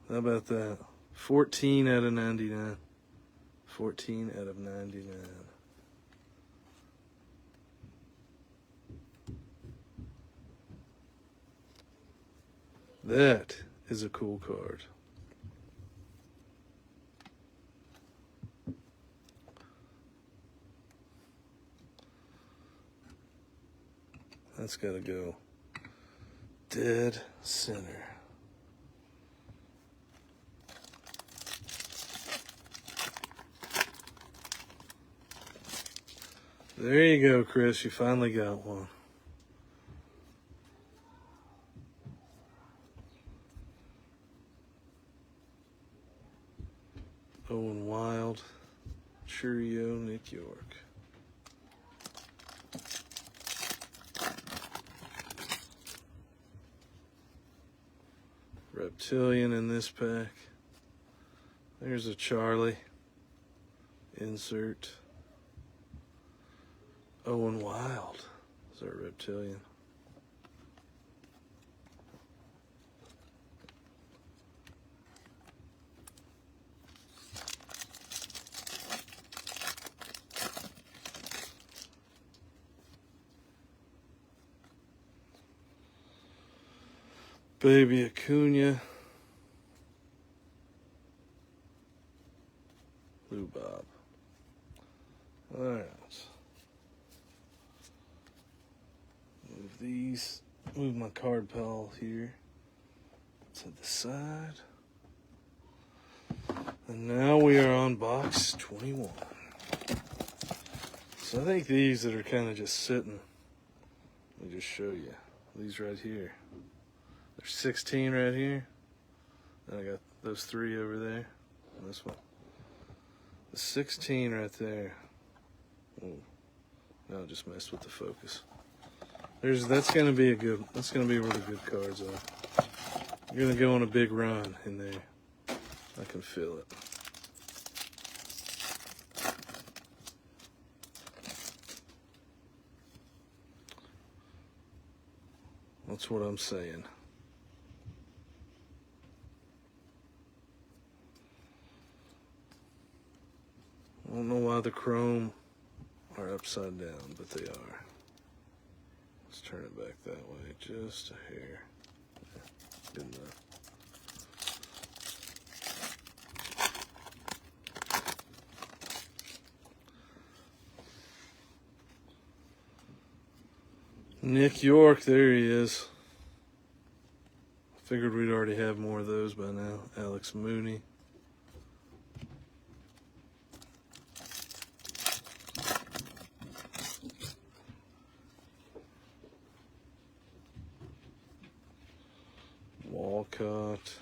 How about that? 14 out of 99. 14 out of 99. That is a cool card. That's got to go dead center. There you go, Chris. You finally got one. Owen Wild, Churio, Nick York. Reptilian in this pack. There's a Charlie. Insert. Owen Wild is our Reptilian. Baby Acuna. Lou Bob. All right. Move my card pal here to the side. And now we are on box 21. So I think these that are kind of just sitting, let me just show you. These right here. There's 16 right here. And I got those 3 over there. And this one. The 16 right there. Oh, no, I just messed with the focus. That's gonna be really good cards though. You're gonna go on a big run in there. I can feel it. That's what I'm saying. I don't know why the chrome are upside down, but they are. Let's turn it back that way, just a hair. Good enough. Nick York, there he is. Figured we'd already have more of those by now. Alex Mooney. Walcott.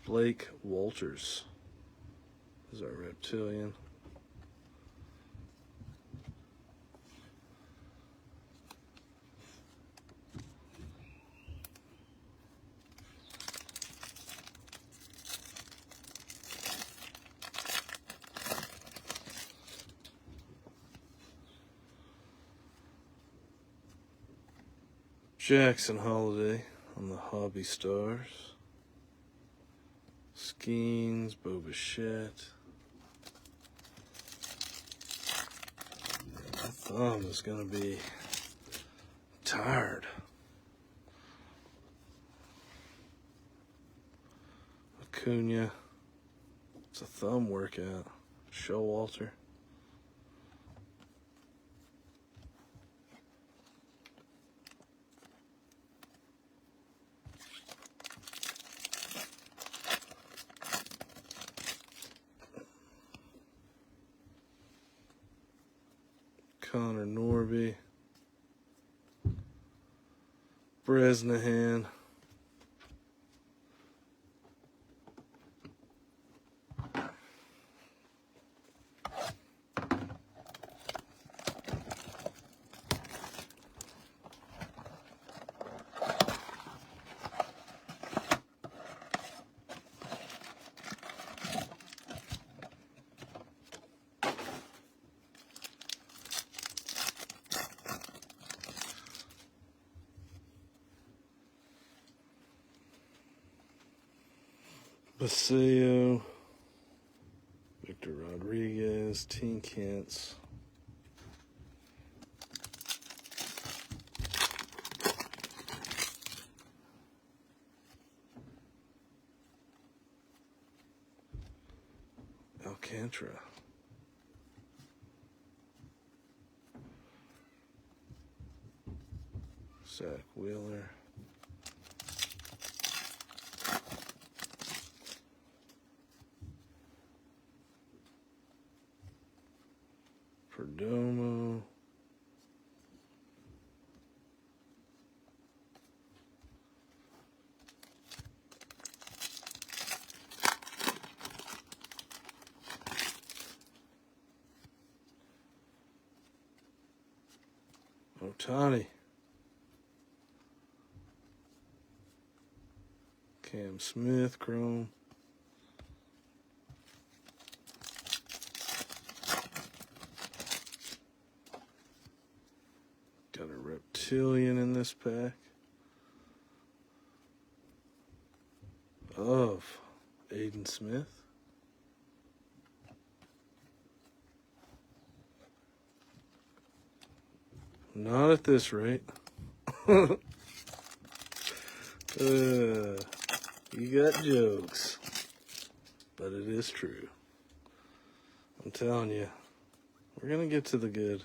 Blake Walters is our reptilian. Jackson Holiday on the Hobby Stars. Skeens, Bo Bichette. My thumb is going to be tired. Acuna. It's a thumb workout. Showalter. Connor Norby, Bresnahan, Paseo, Victor Rodriguez, Teen Kent's, Alcantara, Zach Wheeler, Perdomo, Otani, Cam Smith, Chrome, got a reptilian in this pack of Aiden Smith. Not at this rate. You got jokes, but it is true. I'm telling you, we're going to get to the good.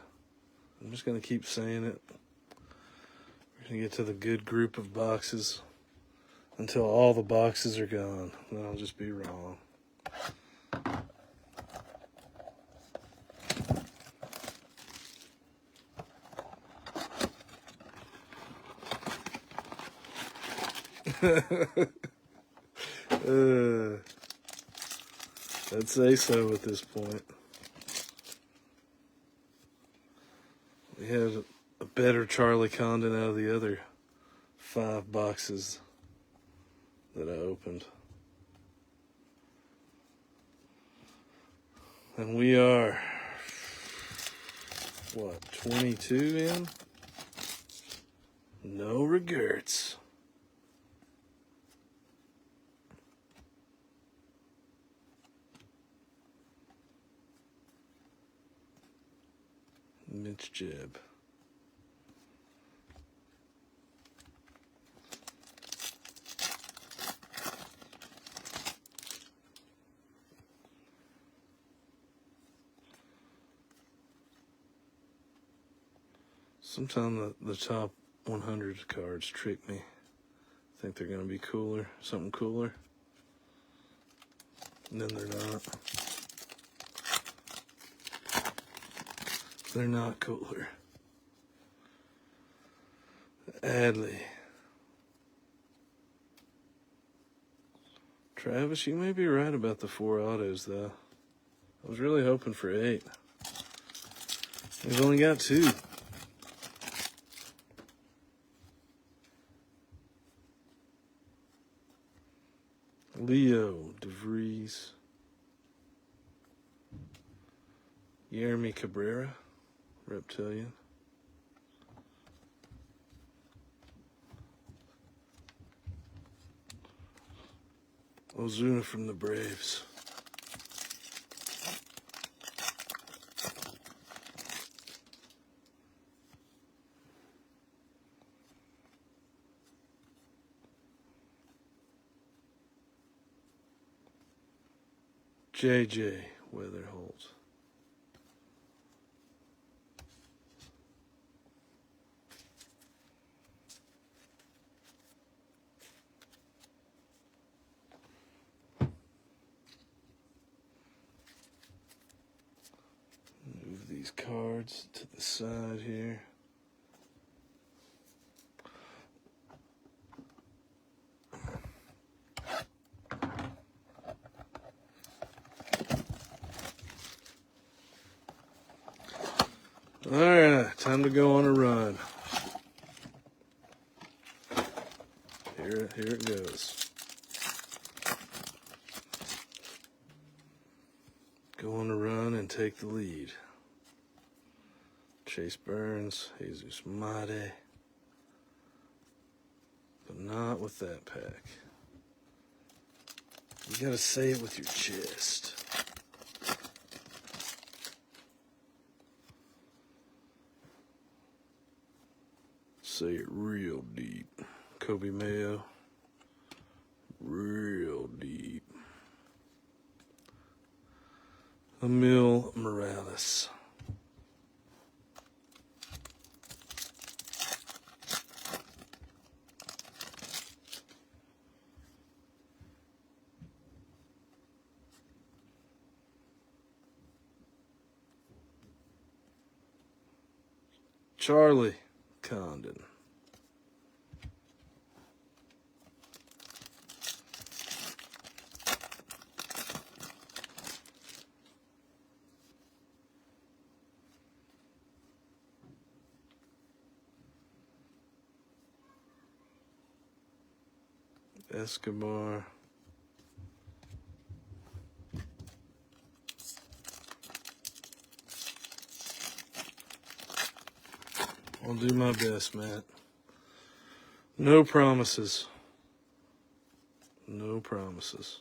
I'm just going to keep saying it. We're going to get to the good group of boxes until all the boxes are gone. Then I'll just be wrong. I'd say so at this point. We had a better Charlie Condon out of the other 5 boxes that I opened. And we are, what, 22 in? No regrets. Mitch Jeb. Sometimes the top 100 cards trick me. Think they're going to be cooler, something cooler. And then they're not. They're not cooler. Adley. Travis, you may be right about the 4 autos, though. I was really hoping for 8. We've only got 2. Leo DeVries. Jeremy Cabrera, Reptilian. Ozuna from the Braves. JJ Weatherholt. Move these cards to the side here. All right, time to go on a run. Here it goes. Go on a run and take the lead. Chase Burns, Jesus Mate. But not with that pack. You gotta say it with your chest. Say it real deep. Kobe Mayo. Real deep. Emil Morales. Charlie Condon. Escobar. I'll do my best, Matt. No promises. No promises.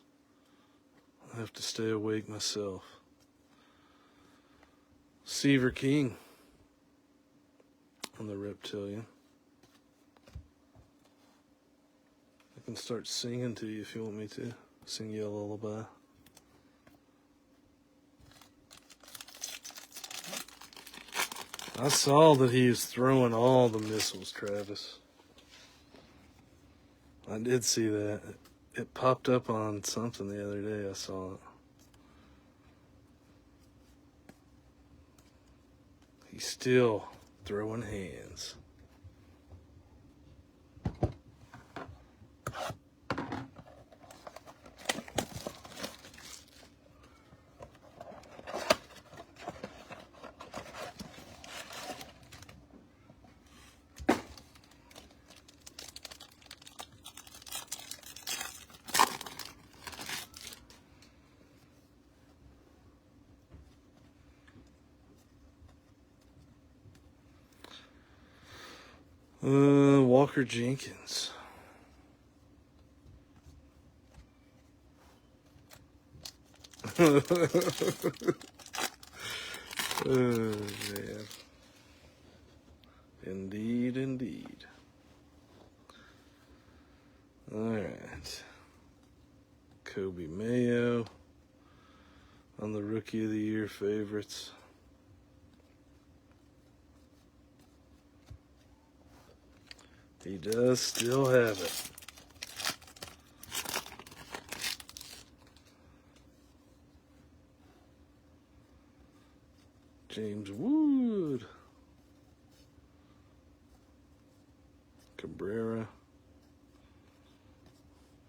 I have to stay awake myself. Seaver King on the Reptilian. I can start singing to you if you want me to. Sing you a lullaby. I saw that he was throwing all the missiles, Travis. I did see that. It popped up on something the other day. I saw it. He's still throwing hands. Walker Jenkins. Oh, man. Indeed, indeed. All right. Kobe Mayo on the Rookie of the Year favorites. He does still have it. James Wood. Cabrera.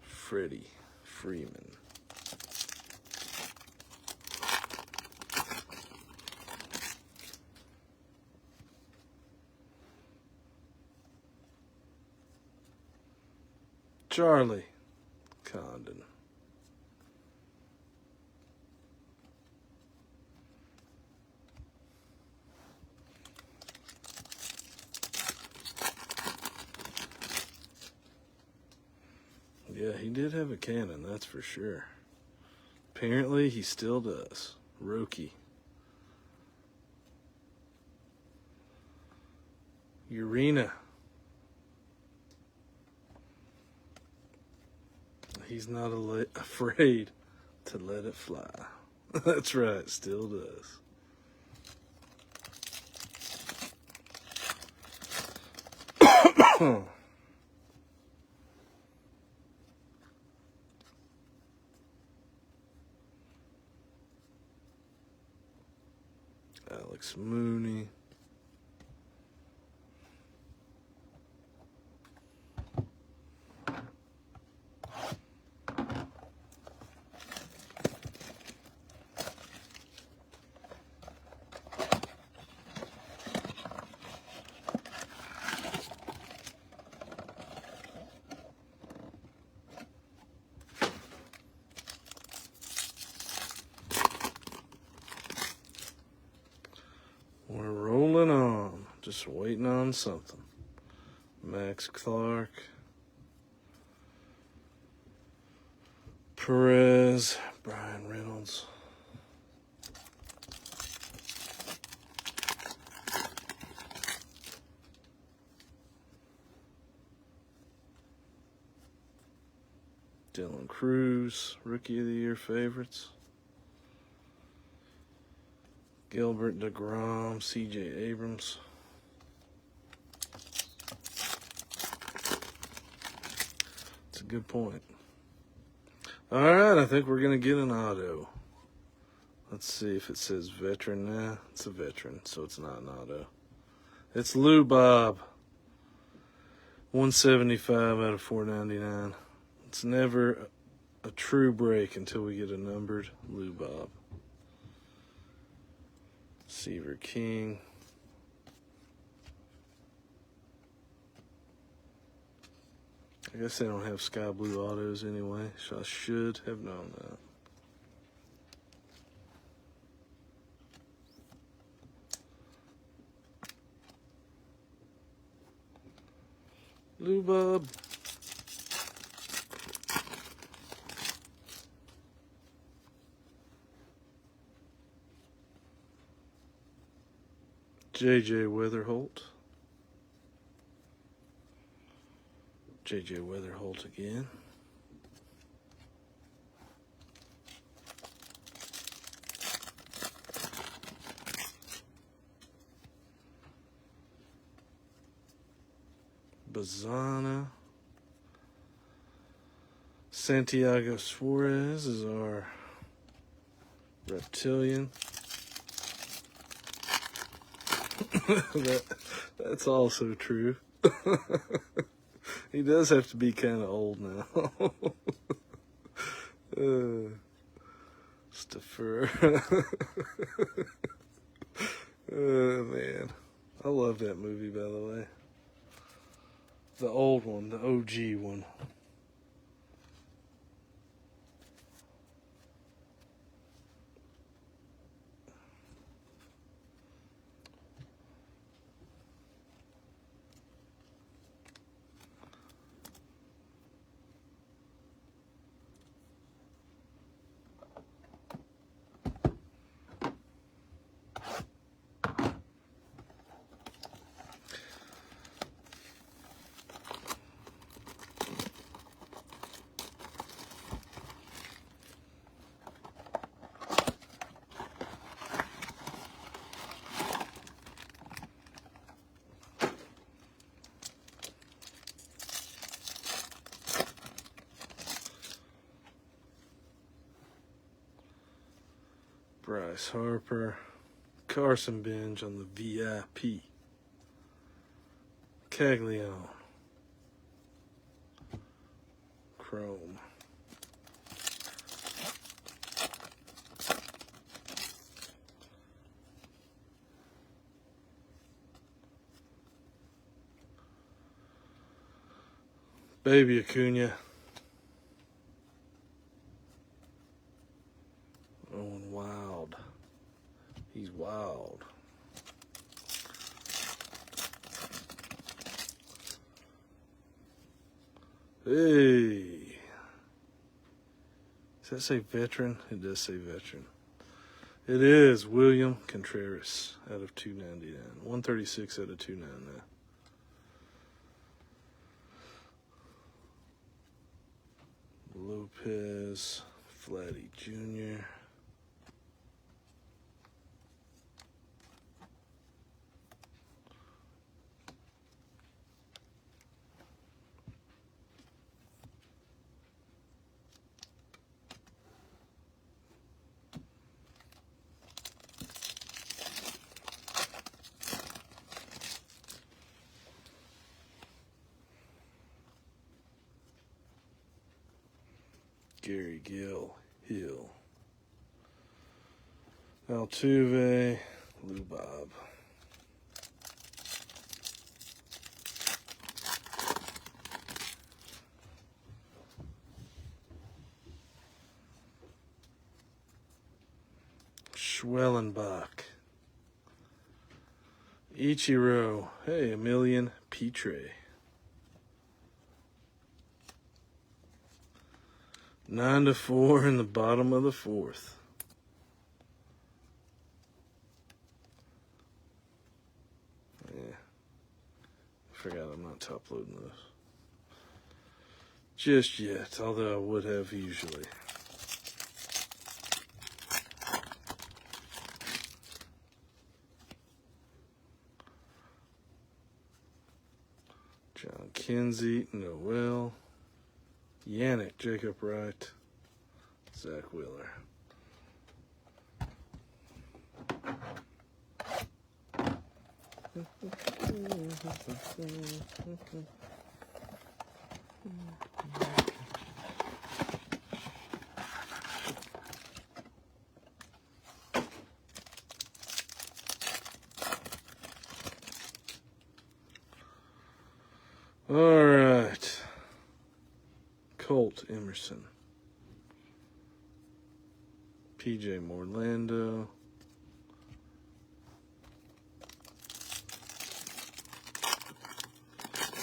Freddie Freeman. Charlie Condon. Yeah, he did have a cannon, that's for sure. Apparently, he still does. Roki. Urena. He's not afraid to let it fly. That's right, still does. Alex Mooney. We're rolling on, just waiting on something. Max Clark, Perez, Brian Reynolds. Dylan Cruz, Rookie of the Year favorites. Gilbert DeGrom, C.J. Abrams. That's a good point. All right, I think we're going to get an auto. Let's see if it says veteran. Nah, it's a veteran, so it's not an auto. It's Lou Bob. 175 out of 499. It's never a true break until we get a numbered Lou Bob. Seaver King. I guess they don't have sky blue autos anyway, so I should have known that. Lou Bob. J.J. Weatherholt. J.J. Weatherholt again. Bazana. Santiago Suarez is our reptilian. That's also true. He does have to be kind of old now. Staffer. Oh, man. I love that movie, by the way. The old one, the OG one. Bryce Harper. Carson Bench on the VIP. Caglione. Chrome. Baby Acuna. Owen Wild. He's wild. Hey. Does that say veteran? It does say veteran. It is William Contreras out of 299. 136 out of 299. Lopez, Vladdy Jr. Gary Gill, Hill. Altuve, Lou Bob. Schwellenbach. Ichiro. Hey, Emilian Petre. 9-4 in the bottom of the fourth. Yeah. I forgot I'm not top loading those. Just yet, although I would have usually. John Kinsey, Noel. Yannick, Jacob Wright, Zach Wheeler. All right. Colt Emerson. PJ Morlando.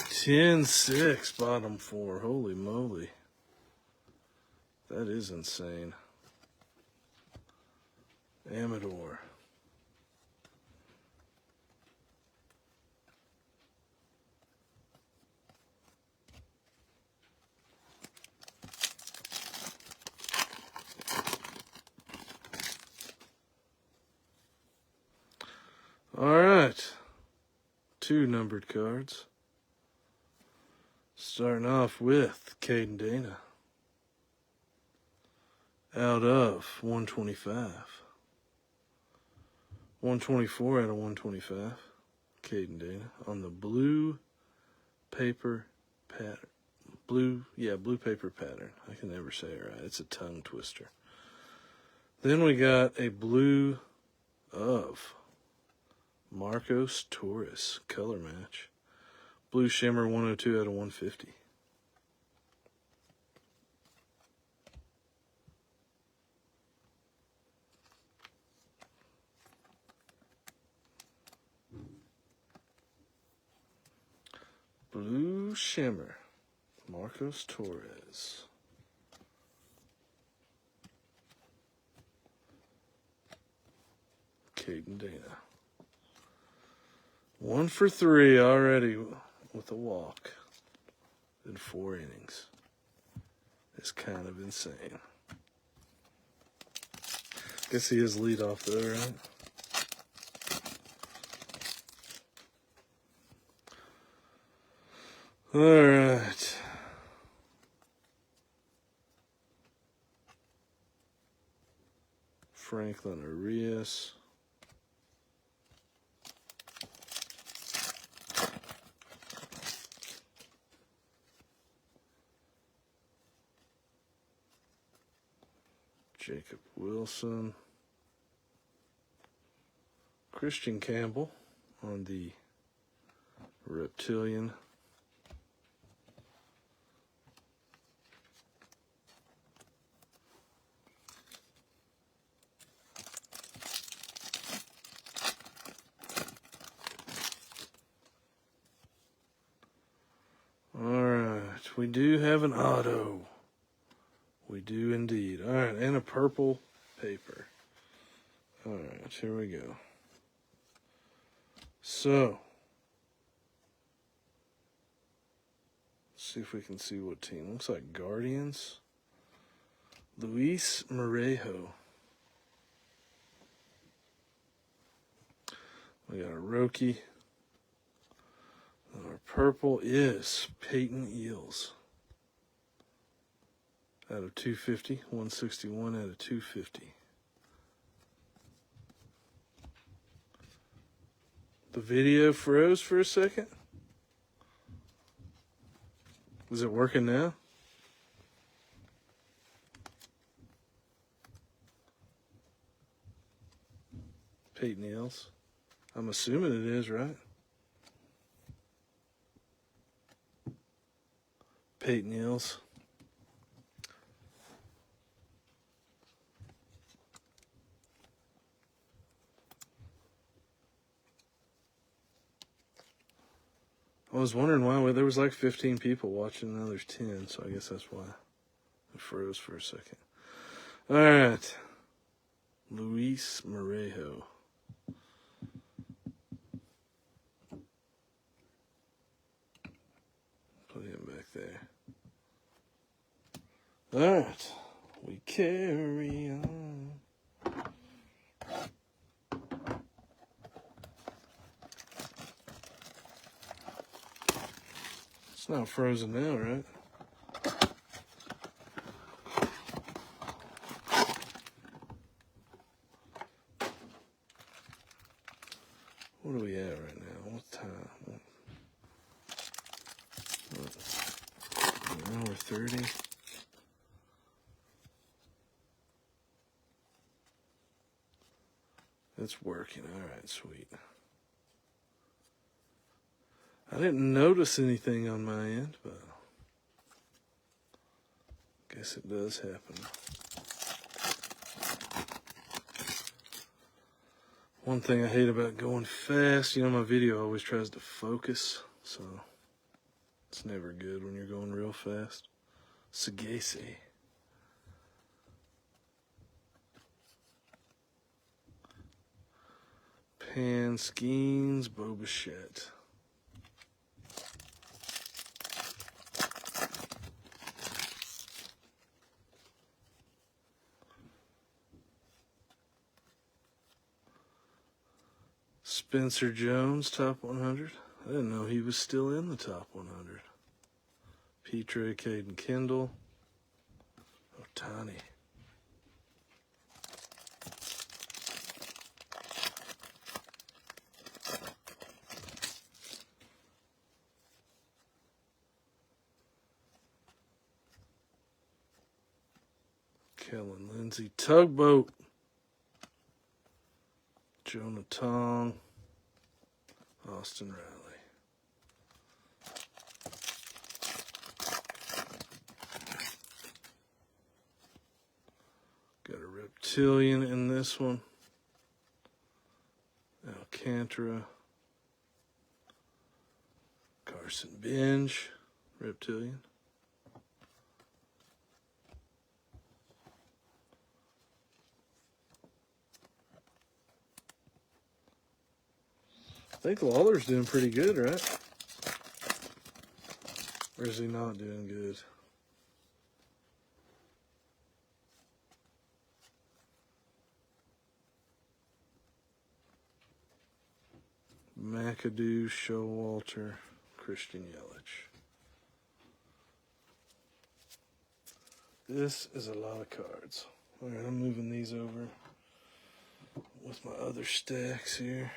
$10-6 bottom four. Holy moly. That is insane. Amador. All right. 2 numbered cards. Starting off with Caden Dana. Out of 125. 124 out of 125. Caden Dana on the blue paper pattern. Blue paper pattern. I can never say it right. It's a tongue twister. Then we got a blue of Marcos Torres, color match. Blue Shimmer, 102 out of 150. Blue Shimmer, Marcos Torres. Caden Dana. 1 for 3 already with a walk in 4 innings. It's kind of insane. Guess he is lead off though, right? All right. Frank Franklin Arias. Jacob Wilson. Christian Campbell on the Reptilian. Alright, we do have an auto. We do indeed. Alright, and a purple paper. Alright, here we go. So, let's see if we can see what team. Looks like Guardians. Luis Morejo. We got a Roki. Our purple is Peyton Eels. Out of 250. 161 out of 250. The video froze for a second. Is it working now? Peyton Eels. I'm assuming it is, right? Peyton Eels. I was wondering why there was like 15 people watching, now there's 10, so I guess that's why it froze for a second. All right, Luis Morejo. Put him back there. All right, we carry on. It's not frozen now, right? What are we at right now? What time? An hour 30. It's working. All right, sweet. I didn't notice anything on my end, but I guess it does happen. One thing I hate about going fast, my video always tries to focus, so it's never good when you're going real fast. Sagase. Pan Skeens, Bobichette. Spencer Jones, top 100. I didn't know he was still in the top 100. Petre, Caden Kendall. Otani. Kellen Lindsey, Tugboat. Jonah Tong. Austin Riley. Got a Reptilian in this one. Alcantara. Carson Bench. Reptilian. I think Lawler's doing pretty good, right? Or is he not doing good? McAdoo, Showalter, Christian Yelich. This is a lot of cards. All right, I'm moving these over with my other stacks here.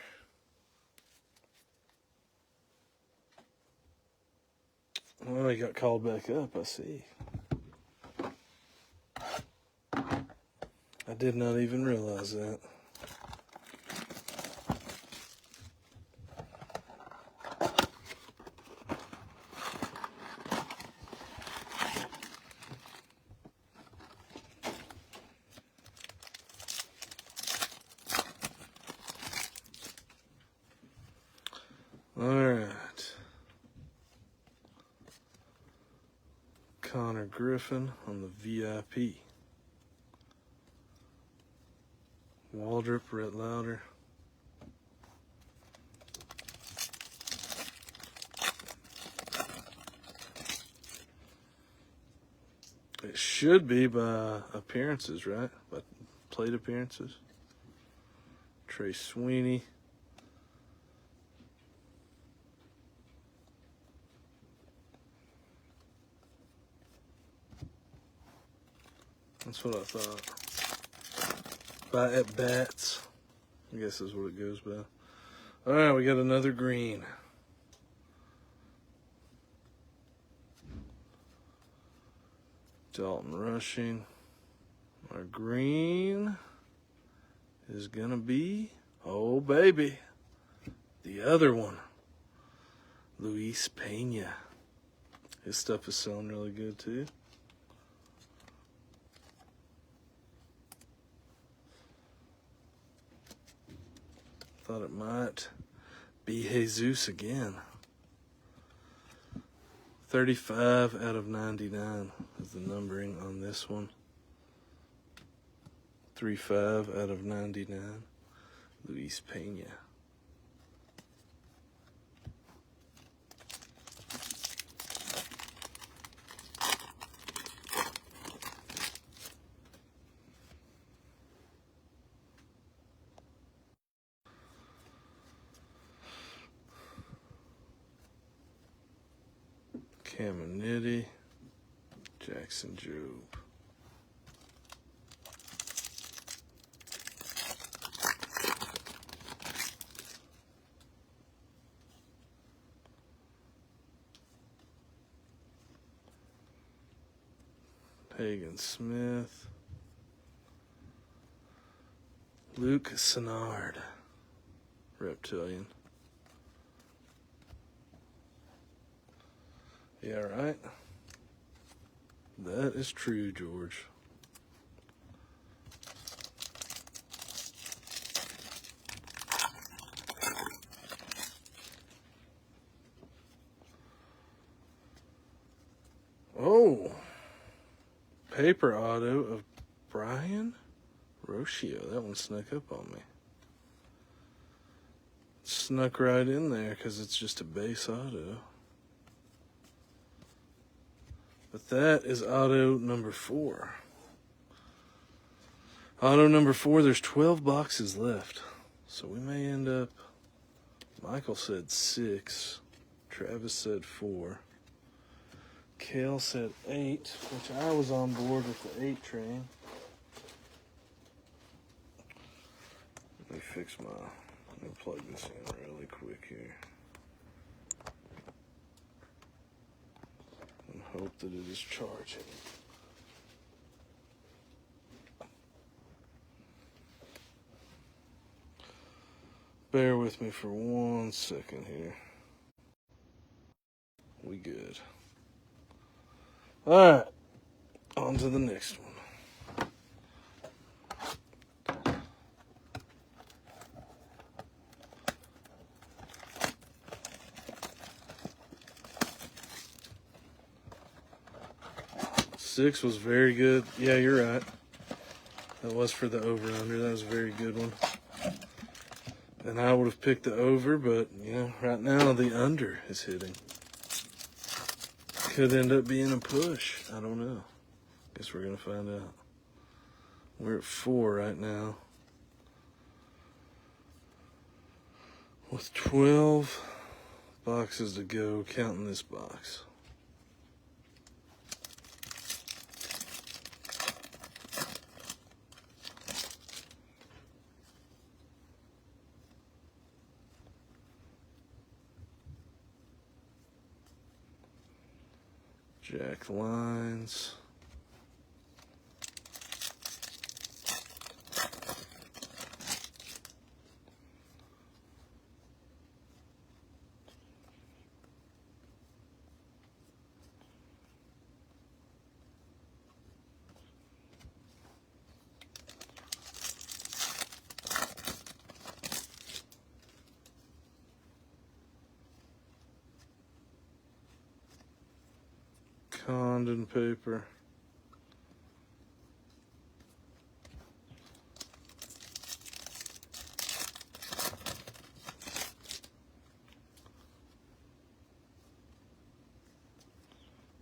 Oh, he got called back up, I see. I did not even realize that. All right. Connor Griffin on the VIP. Waldrop, Rhett Lauder. It should be by appearances, right? By plate appearances. Trey Sweeney. That's what I thought. By at bats, I guess is what it goes by. All right, we got another green. Dalton Rushing. Our green is gonna be, oh baby, the other one, Luis Pena. His stuff is selling really good too. Thought it might be Jesus again. 35 out of 99 is the numbering on this one. 35 out of 99. Luis Pena. Caminiti, Jackson Jobe. Hagen Smith. Luke Sennard, Reptilian. Yeah, right. That is true, George. Oh, paper auto of Brian Rocio. That one snuck up on me. Snuck right in there because it's just a base auto. But that is auto number 4. Auto number 4, there's 12 boxes left. So we may end up, Michael said 6. Travis said 4. Kale said 8, which I was on board with the 8 train. Let me plug this in really quick here. And hope that it is charging. Bear with me for 1 second here. We good. All right, on to the next one. Six was very good. Yeah, you're right. That was for the over-under. That was a very good one. And I would have picked the over, but, you know, right now the under is hitting. Could end up being a push. I don't know. Guess we're going to find out. We're at 4 right now. With 12 boxes to go, counting this box. Jack lines. Condon paper.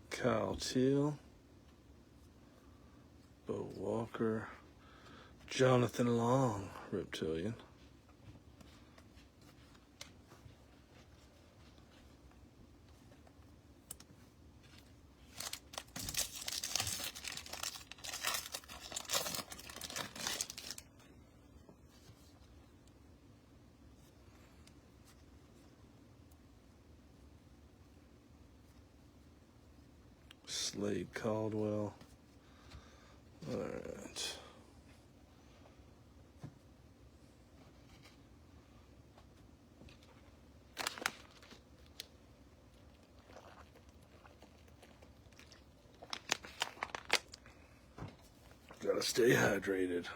Kyle Teal. Bo Walker. Jonathan Long, Reptilian. Slade Caldwell. All right. Gotta stay hydrated.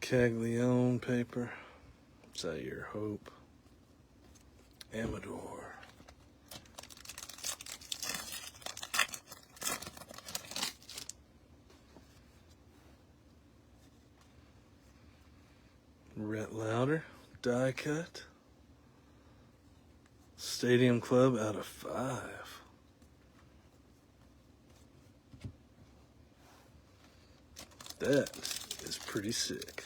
Caglione paper. Is that your hope? Amador. Rhett Lauder, die cut. Stadium Club out of 5. That is pretty sick.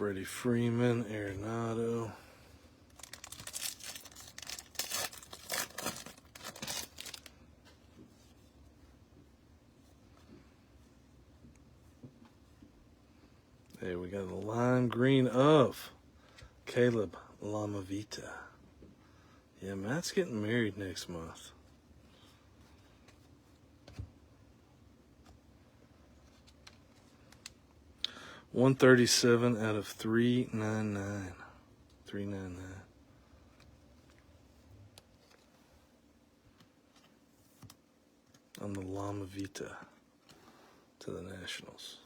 Freddie Freeman, Arenado. Hey, we got a lime green of Caleb Lamavita. Yeah, Matt's getting married next month. $137 out of 399. 399. On the Lamavita to the Nationals.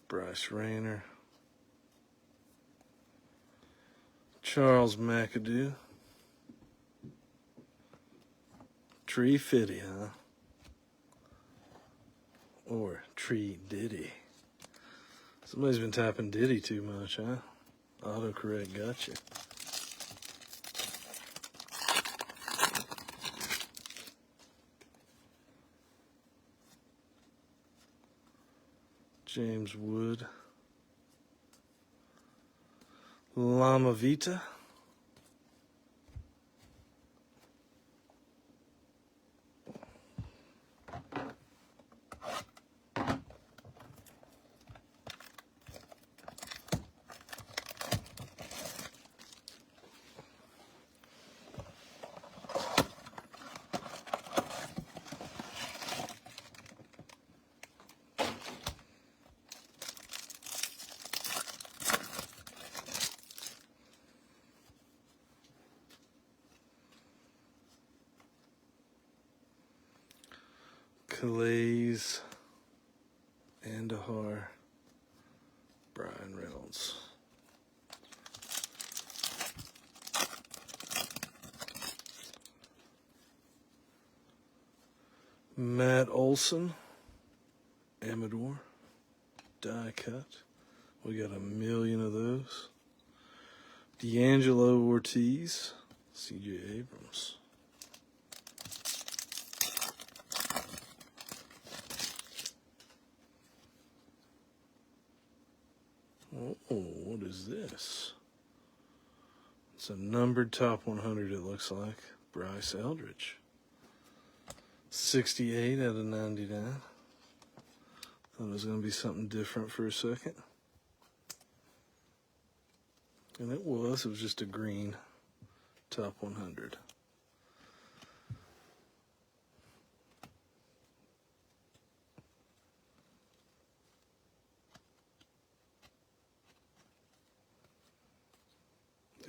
Bryce Rayner. Charles McAdoo. Tree Fitty, huh? Or Tree Diddy. Somebody's been typing Diddy too much, huh? Autocorrect gotcha. James Wood. Lamavita. Calais, Andahar, Brian Reynolds. Matt Olson, Amador, die cut. We got 1 million of those. D'Angelo Ortiz, C.J. Abrams. Oh, what is this? It's a numbered top 100, it looks like. Bryce Eldridge. 68 out of 99. Thought it was going to be something different for a second. And it was just a green top 100.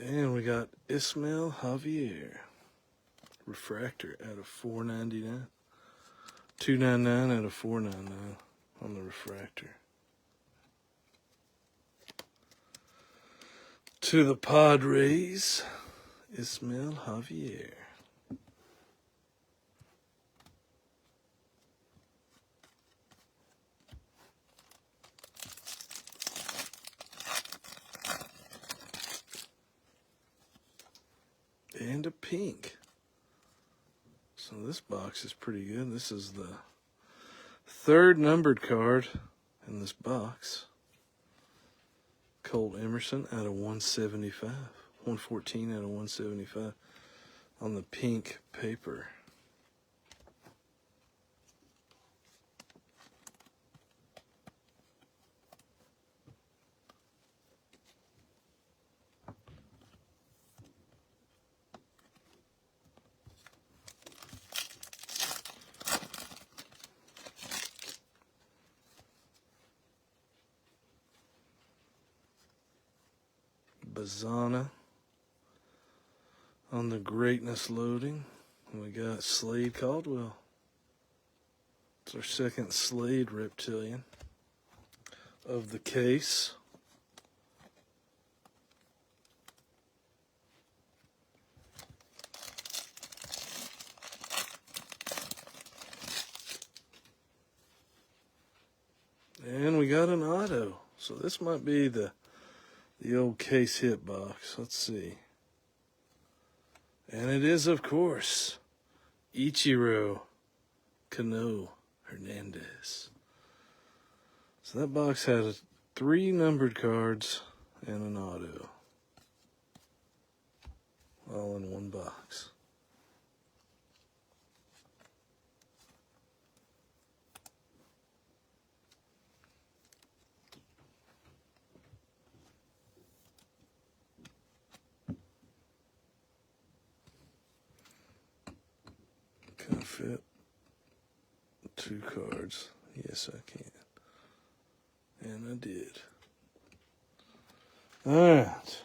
And we got Ismael Javier. Refractor out of 499. 299 out of 499 on the refractor. To the Padres, Ismael Javier. And a pink. So this box is pretty good. This is the 3rd numbered card in this box. Cole Emerson out of 175. 114 out of 175 on the pink paper. Bazana on the greatness loading. And we got Slade Caldwell. It's our 2nd Slade reptilian of the case. And we got an auto. So this might be the old case hit box. Let's see. And it is, of course, Ichiro Cano Hernandez. So that box had 3 numbered cards and an auto. All in one box. Can I fit 2 cards? Yes, I can. And I did. All right.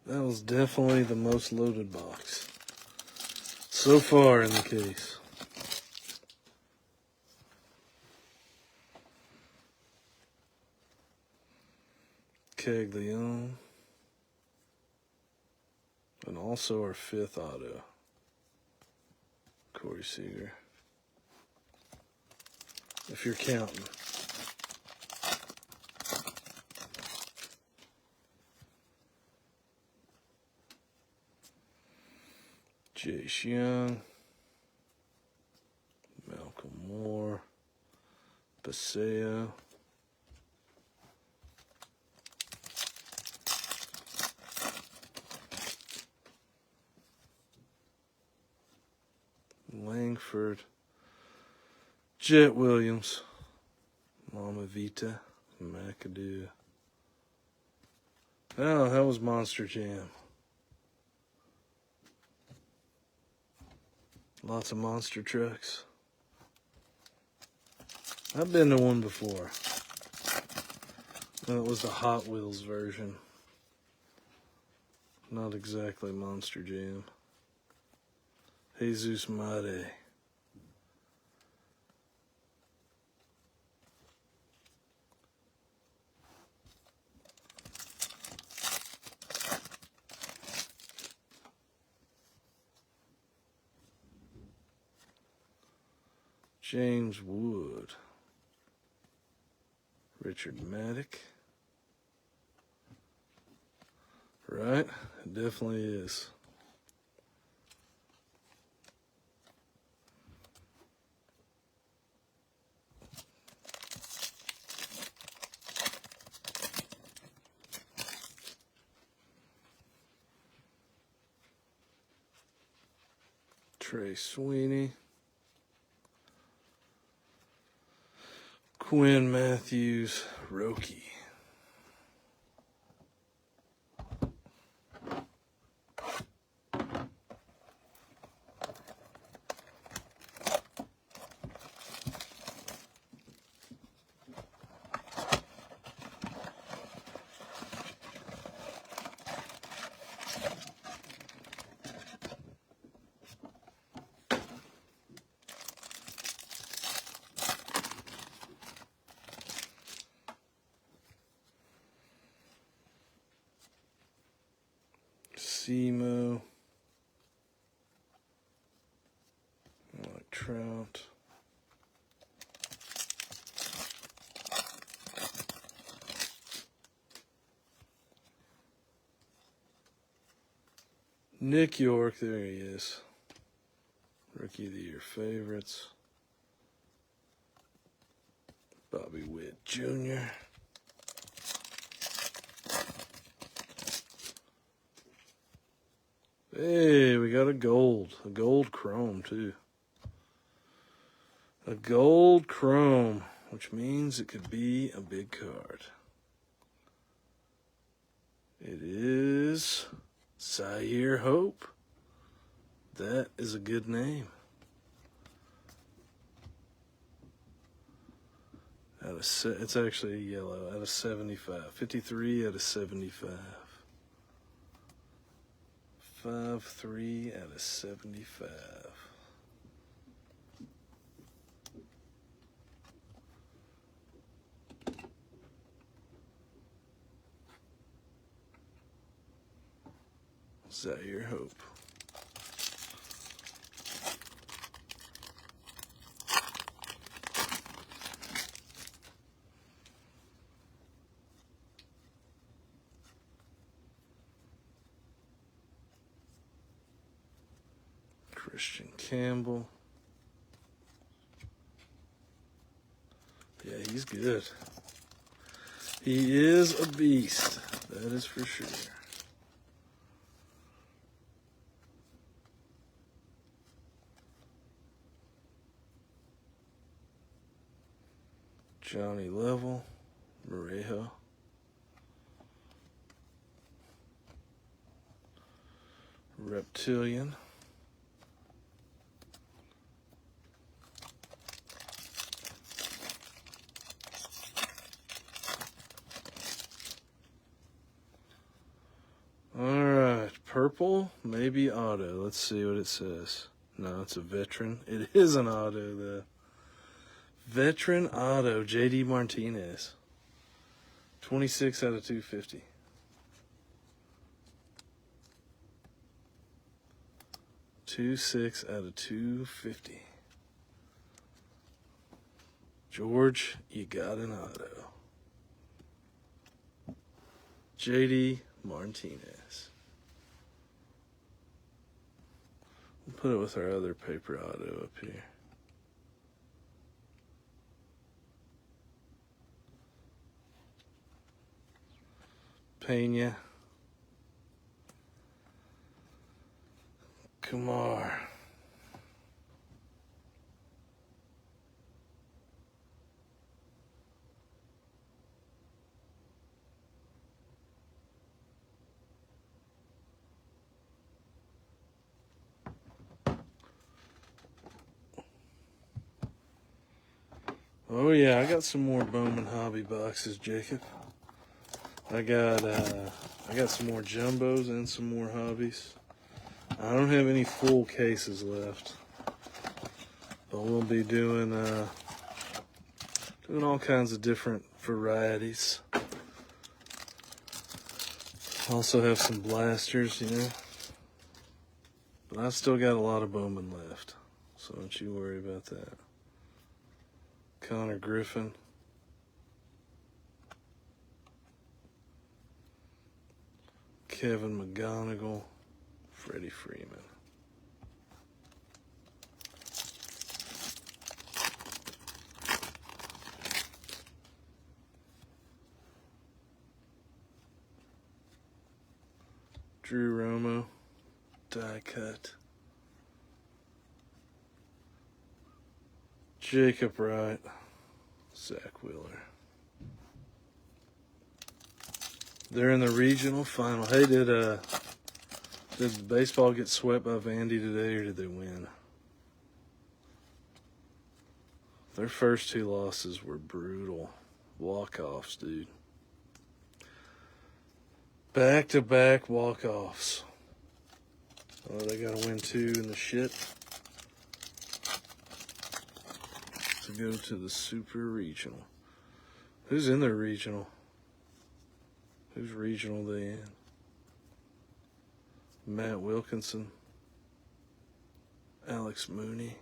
That was definitely the most loaded box so far in the case. Caglione. And also our 5th auto. Corey Seager. If you're counting. Jace Young, Malcolm Moore, Paseo, Langford, Jet Williams, Mama Vita, McAdoo. Oh, that was Monster Jam. Lots of monster trucks. I've been to one before. That was the Hot Wheels version. Not exactly Monster Jam. Jesus Mate. James Wood. Richard Maddock. Right? It definitely is. Trey Sweeney. Quinn Matthews, Roki. Semo. Like Trout. Nick York, there he is. Rookie of the Year favorites. Bobby Witt Jr. Hey, we got a gold chrome too. A gold chrome, which means it could be a big card. It is Zaire Hope. That is a good name. It's actually yellow out of 75. 53 out of 75. 5-3 out of 75. Zaire Hope. Christian Campbell. Yeah, he's good. He is a beast. That is for sure. Johnny Level. Morejo. Reptilian. Alright, purple, maybe auto. Let's see what it says. No, it's a veteran. It is an auto, though. Veteran auto, JD Martinez. 26 out of 250. Out of 250. George, you got an auto. JD Martinez. We'll put it with our other paper auto up here. Pena. Kumar. Oh yeah, I got some more Bowman hobby boxes, Jacob. I got some more jumbos and some more hobbies. I don't have any full cases left, but we'll be doing all kinds of different varieties. Also have some blasters, you know. But I've still got a lot of Bowman left, so don't you worry about that. Connor Griffin. Kevin McGonigal. Freddie Freeman. Drew Romo, die cut. Jacob Wright, Zach Wheeler. They're in the regional final. Hey, did baseball get swept by Vandy today, or did they win? Their first two losses were brutal. Walk-offs, dude. Back-to-back walk-offs. Oh, they got to win 2 in the shit to go to the Super Regional. Who's in their regional? Who's regional they in? Matt Wilkinson. Alex Mooney.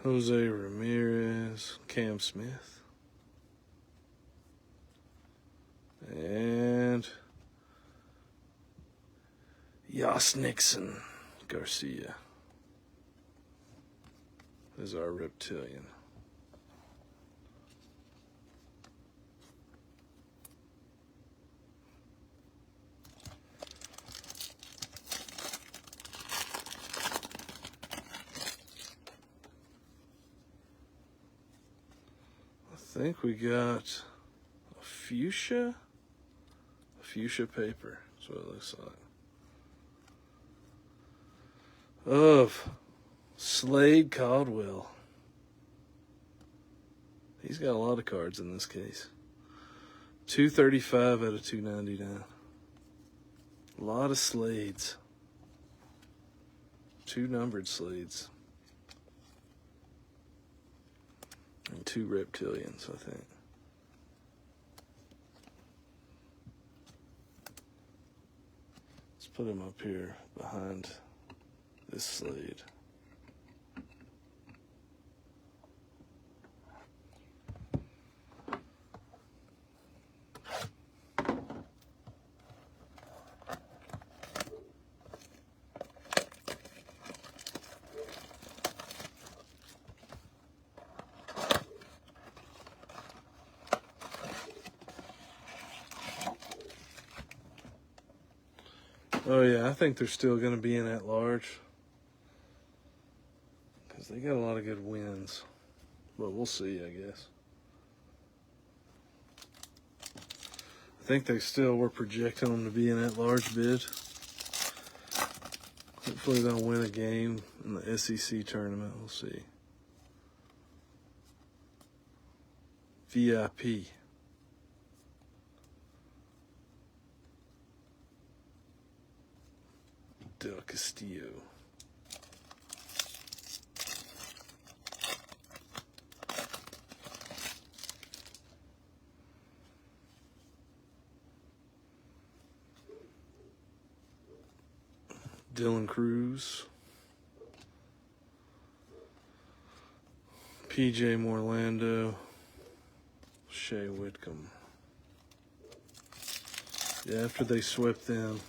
Jose Ramirez, Cam Smith, and Yas Nixon Garcia is our reptilian. I think we got a fuchsia paper. That's what it looks like. Of Slade Caldwell. He's got a lot of cards in this case. 235 out of 299. A lot of Slades. 2 numbered Slades. And 2 reptilians, I think. Let's put him up here behind this Slade. Oh yeah, I think they're still going to be in at large because they got a lot of good wins, but we'll see, I guess. I think they still were projecting them to be in at large bid. Hopefully they'll win a game in the SEC tournament. We'll see. VIP. Del Castillo. Dylan Cruz. PJ Morlando. Shea Whitcomb. Yeah, after they swept them,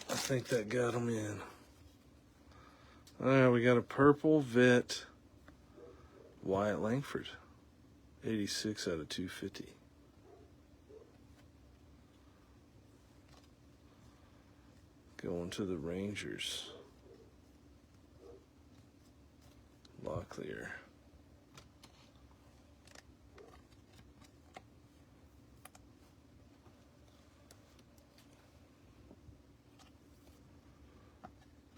I think that got them in. All right, we got a purple vet, Wyatt Langford, 86 out of 250. Going to the Rangers. Locklear.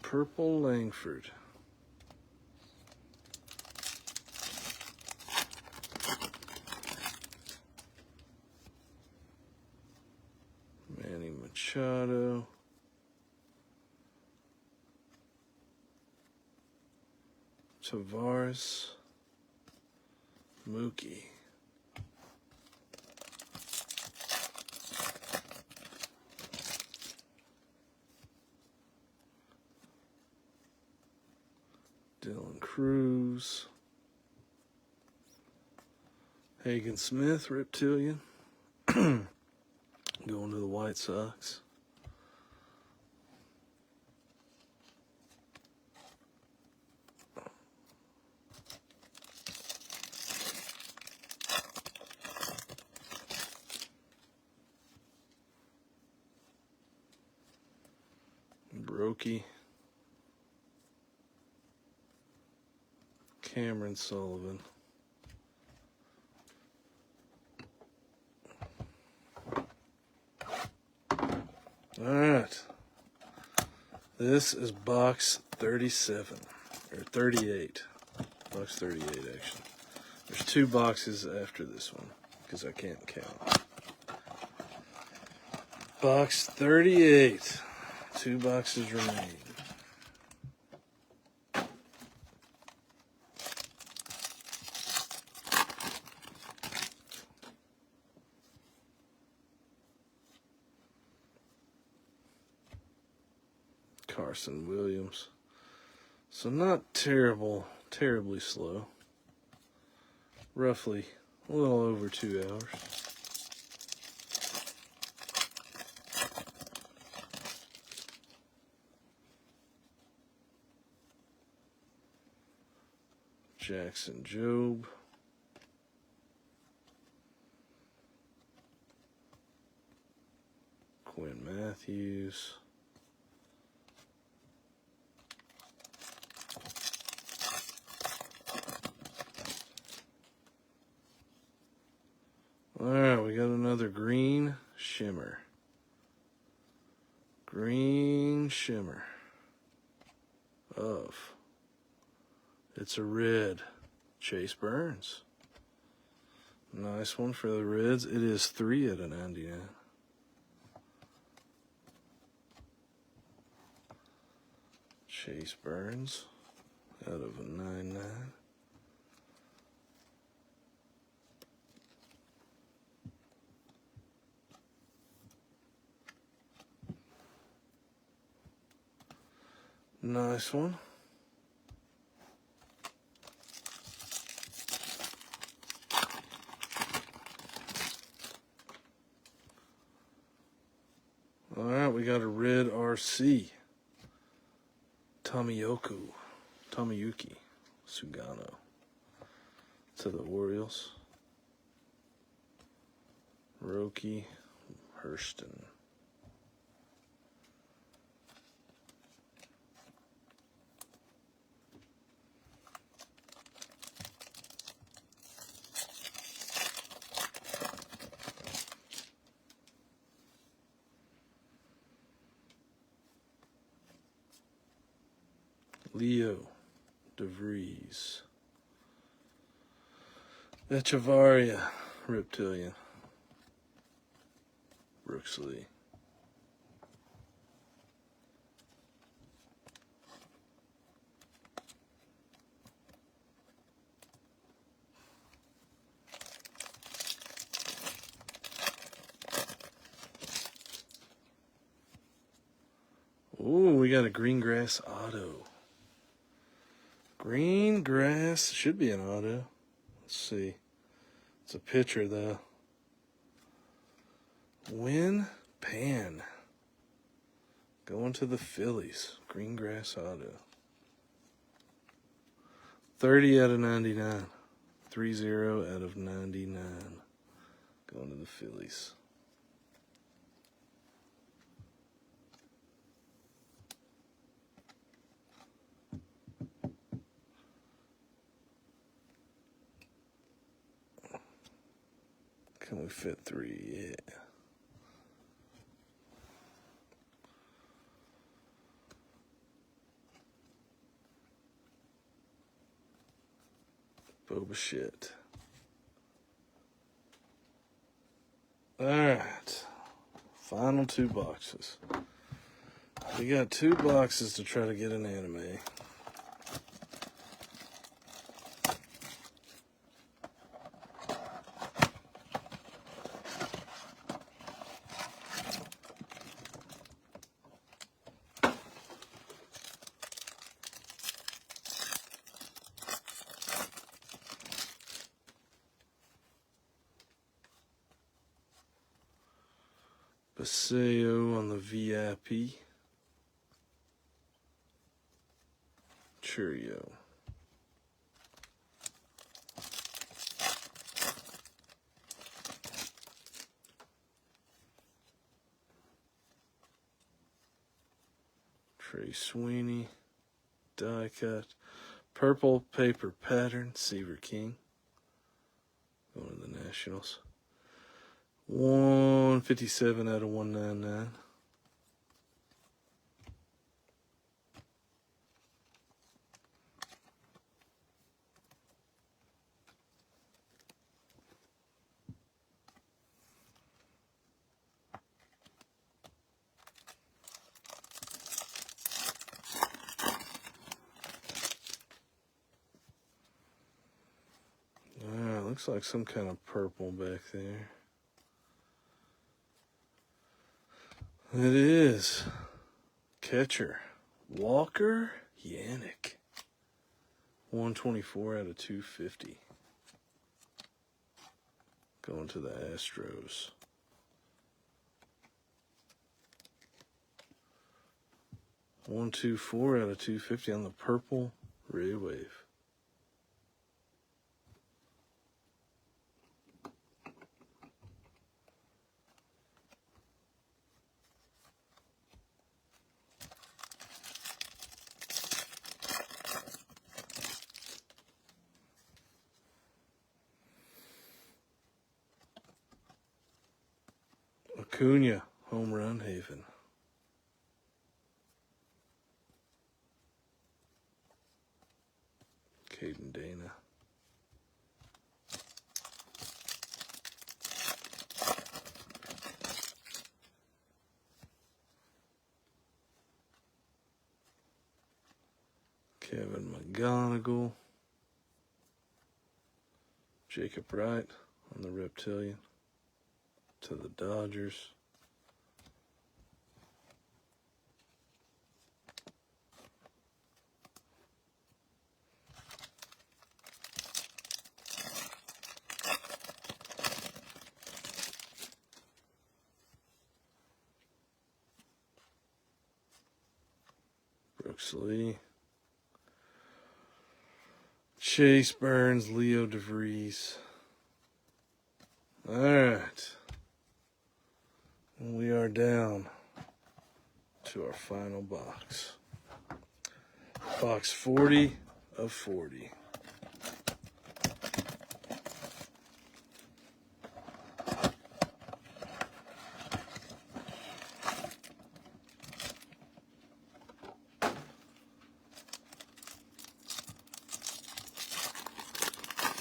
Purple Langford. Manny Machado. Tavares. Mookie. Dylan Cruz. Hagen Smith, Reptilian. Going to the White Sox. Brokey. Cameron Sullivan. All right. This is box 37, or 38. Box 38, actually. There's 2 boxes after this one, because I can't count. Box 38. 2 boxes remain. Carson Williams. So not terribly slow. Roughly a little over 2 hours. Jackson Jobe. Quinn Matthews. Alright, we got another green shimmer. Green shimmer. Of. It's a red. Chase Burns. Nice one for the Reds. It is 3 out of 99. Chase Burns out of a 99. Nice one. All right, we got a red RC. Tomoyuki Sugano to the Orioles. Roki Hurston. Leo DeVries. Echevarria, Reptilian. Brooks Lee. Ooh, we got a green grass auto. Green grass, should be an auto. Let's see. It's a pitcher though. Win Pan. Going to the Phillies. Green grass auto. 30 out of 99. 3-0 out of 99. Going to the Phillies. Can we fit 3? Yeah. Boba shit. Alright. Final 2 boxes. We got 2 boxes to try to get an anime. Paseo on the VIP. Churio. Trey Sweeney. Die cut. Purple paper pattern. Seaver King. Going to the Nationals. 157 out of 199. Looks like some kind of purple back there. It is. Catcher. Walker Yannick. 124 out of 250. Going to the Astros. One, 2, 4 out of 250 on the purple Ray Wave. Acuna, home run haven. Caden Dana. Kevin McGonigal. Jacob Wright on the Reptilian. To the Dodgers. Brooks Lee. Chase Burns, Leo DeVries. All right. We are down to our final box. Box 40 of 40.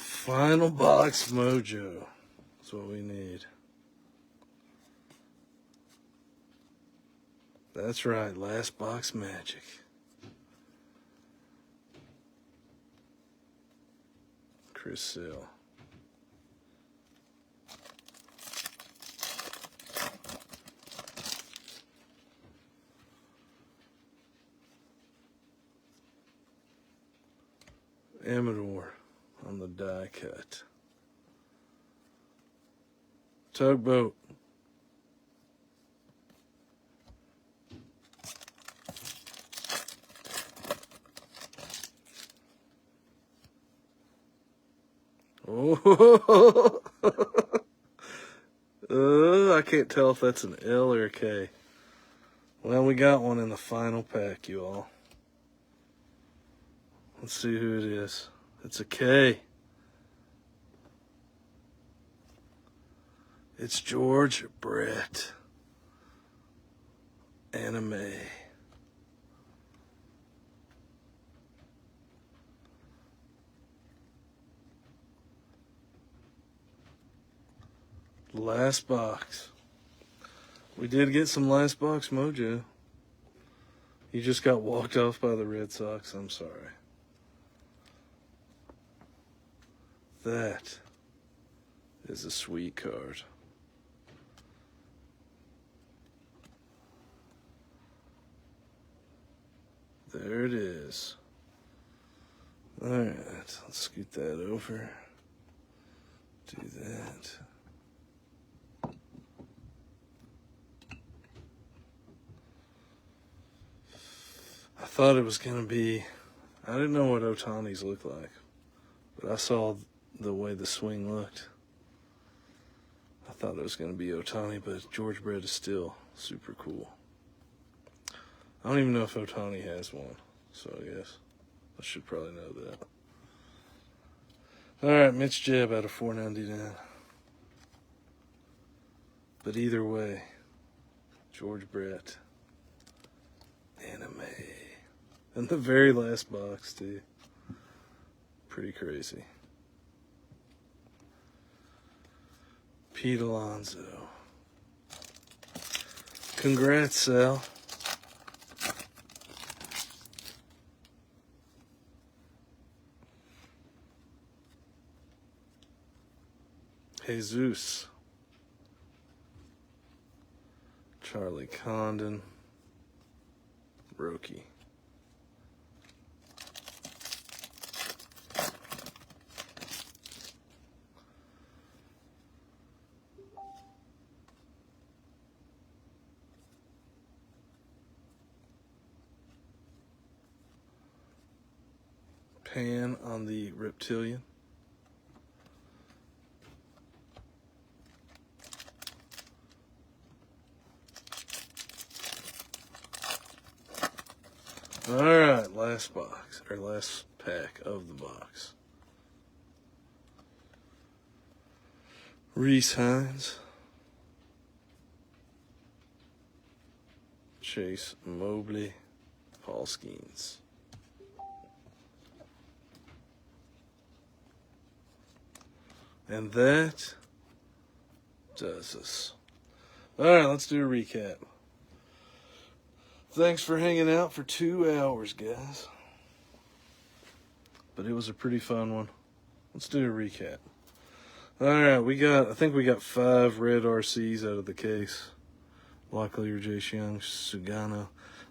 Final box mojo. That's what we need. That's right, last box magic. Chris Sale. Amador on the die cut. Tugboat. Oh, I can't tell if that's an L or a K. Well, we got one in the final pack, you all. Let's see who it is. It's a K. It's George Brett. Anime. Last box. We did get some last box mojo. You just got walked off by the Red Sox. I'm sorry. That is a sweet card. There it is. All right, let's scoot that over. Do that. I thought it was going to be, I didn't know what Ohtani's looked like, but I saw the way the swing looked. I thought it was going to be Ohtani, but George Brett is still super cool. I don't even know if Ohtani has one, so I guess I should probably know that. All right, Mitch Jebb out of 499. But either way, George Brett, anime. And the very last box, too. Pretty crazy. Pete Alonso. Congrats, Sal. Jesus. Charlie Condon. Roki. Pan on the Reptilian. All right, last box, or last pack of the box. Reese Hines. Chase Mobley. Paul Skeens. And that does us. All right, let's do a recap. Thanks for hanging out for 2 hours, guys. But it was a pretty fun one. Let's do a recap. All right, I think we got 5 red RCs out of the case. Locklear, Jace Young, Sugano.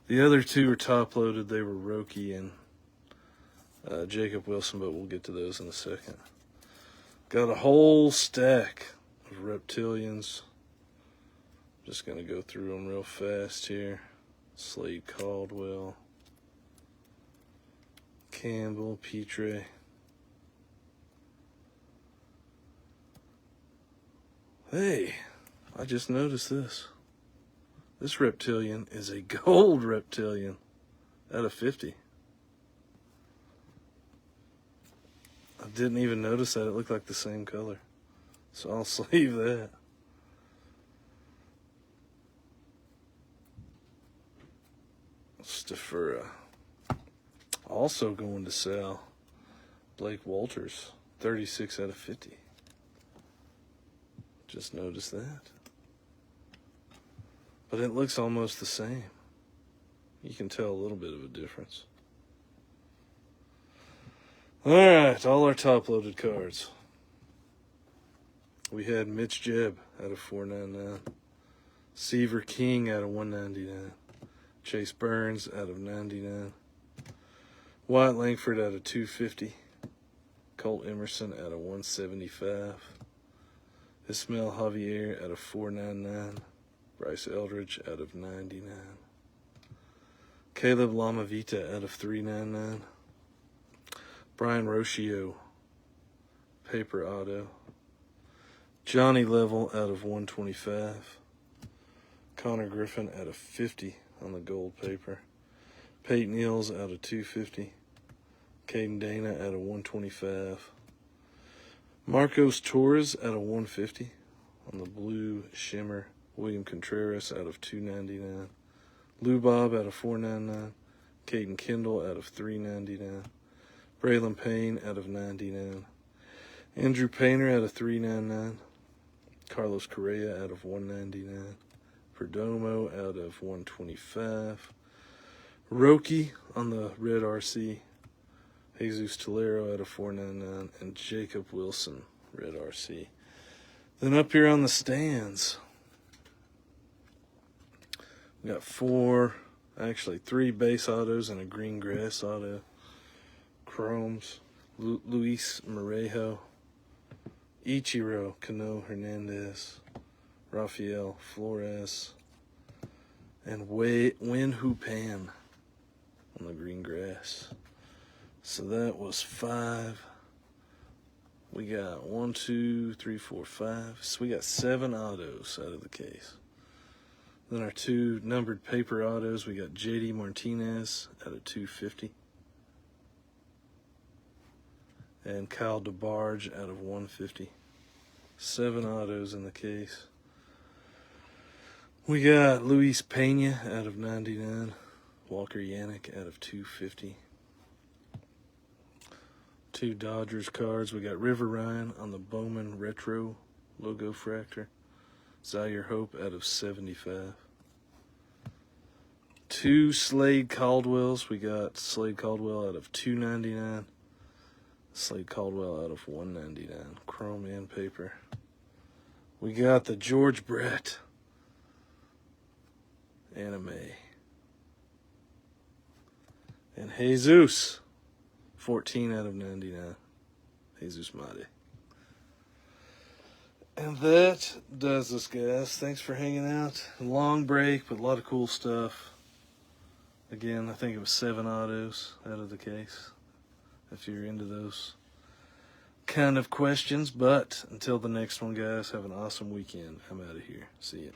The other 2 are top loaded. They were Roki and Jacob Wilson, but we'll get to those in a second. Got a whole stack of Reptilians. Just going to go through them real fast here. Slade Caldwell, Campbell, Petre. Hey, I just noticed this. This Reptilian is a gold Reptilian out of 50. I didn't even notice that. It looked like the same color. So I'll sleeve that. Stafura. Also going to sell Blake Walters, 36 out of 50. Just noticed that. But it looks almost the same. You can tell a little bit of a difference. All right, all our top-loaded cards. We had Mitch Jebb out of 499. Seaver King out of 199. Chase Burns out of 99. Wyatt Langford out of 250. Colt Emerson out of 175. Ismael Javier out of 499. Bryce Eldridge out of 99. Caleb Lamavita out of 399. Brian Rocio, paper auto. Johnny Level out of 125. Connor Griffin out of 50 on the gold paper. Peyton Neals out of 250. Caden Dana out of 125. Marcos Torres out of 150 on the blue shimmer. William Contreras out of 299. Lou Bob out of 499. Caden Kendall out of 399. Braylon Payne out of 99. Andrew Painter out of 399. Carlos Correa out of 199. Perdomo out of 125. Roki on the red RC. Jesus Tolero out of 499. And Jacob Wilson, red RC. Then up here on the stands, we got three base autos and a green grass auto. Chromes, Luis Morejo, Ichiro Cano Hernandez, Rafael Flores, and Wen Hu Pan on the green grass. So that was 5. We got 1, 2, 3, 4, 5. So we got 7 autos out of the case. Then our 2 numbered paper autos, we got JD Martinez out of 250. And Kyle DeBarge out of 150. 7 autos in the case. We got Luis Pena out of 99. Walker Yannick out of 250. 2 Dodgers cards. We got River Ryan on the Bowman Retro logo fractor. Zaire Hope out of 75. 2 Slade Caldwells. We got Slade Caldwell out of 299. Slade Caldwell out of 199. Chrome and paper. We got the George Brett anime. And Jesus, 14 out of 99. Jesus Mate. And that does us, guys. Thanks for hanging out. A long break, but a lot of cool stuff. Again, I think it was 7 autos out of the case, if you're into those kind of questions. But until the next one, guys, have an awesome weekend. I'm out of here. See ya.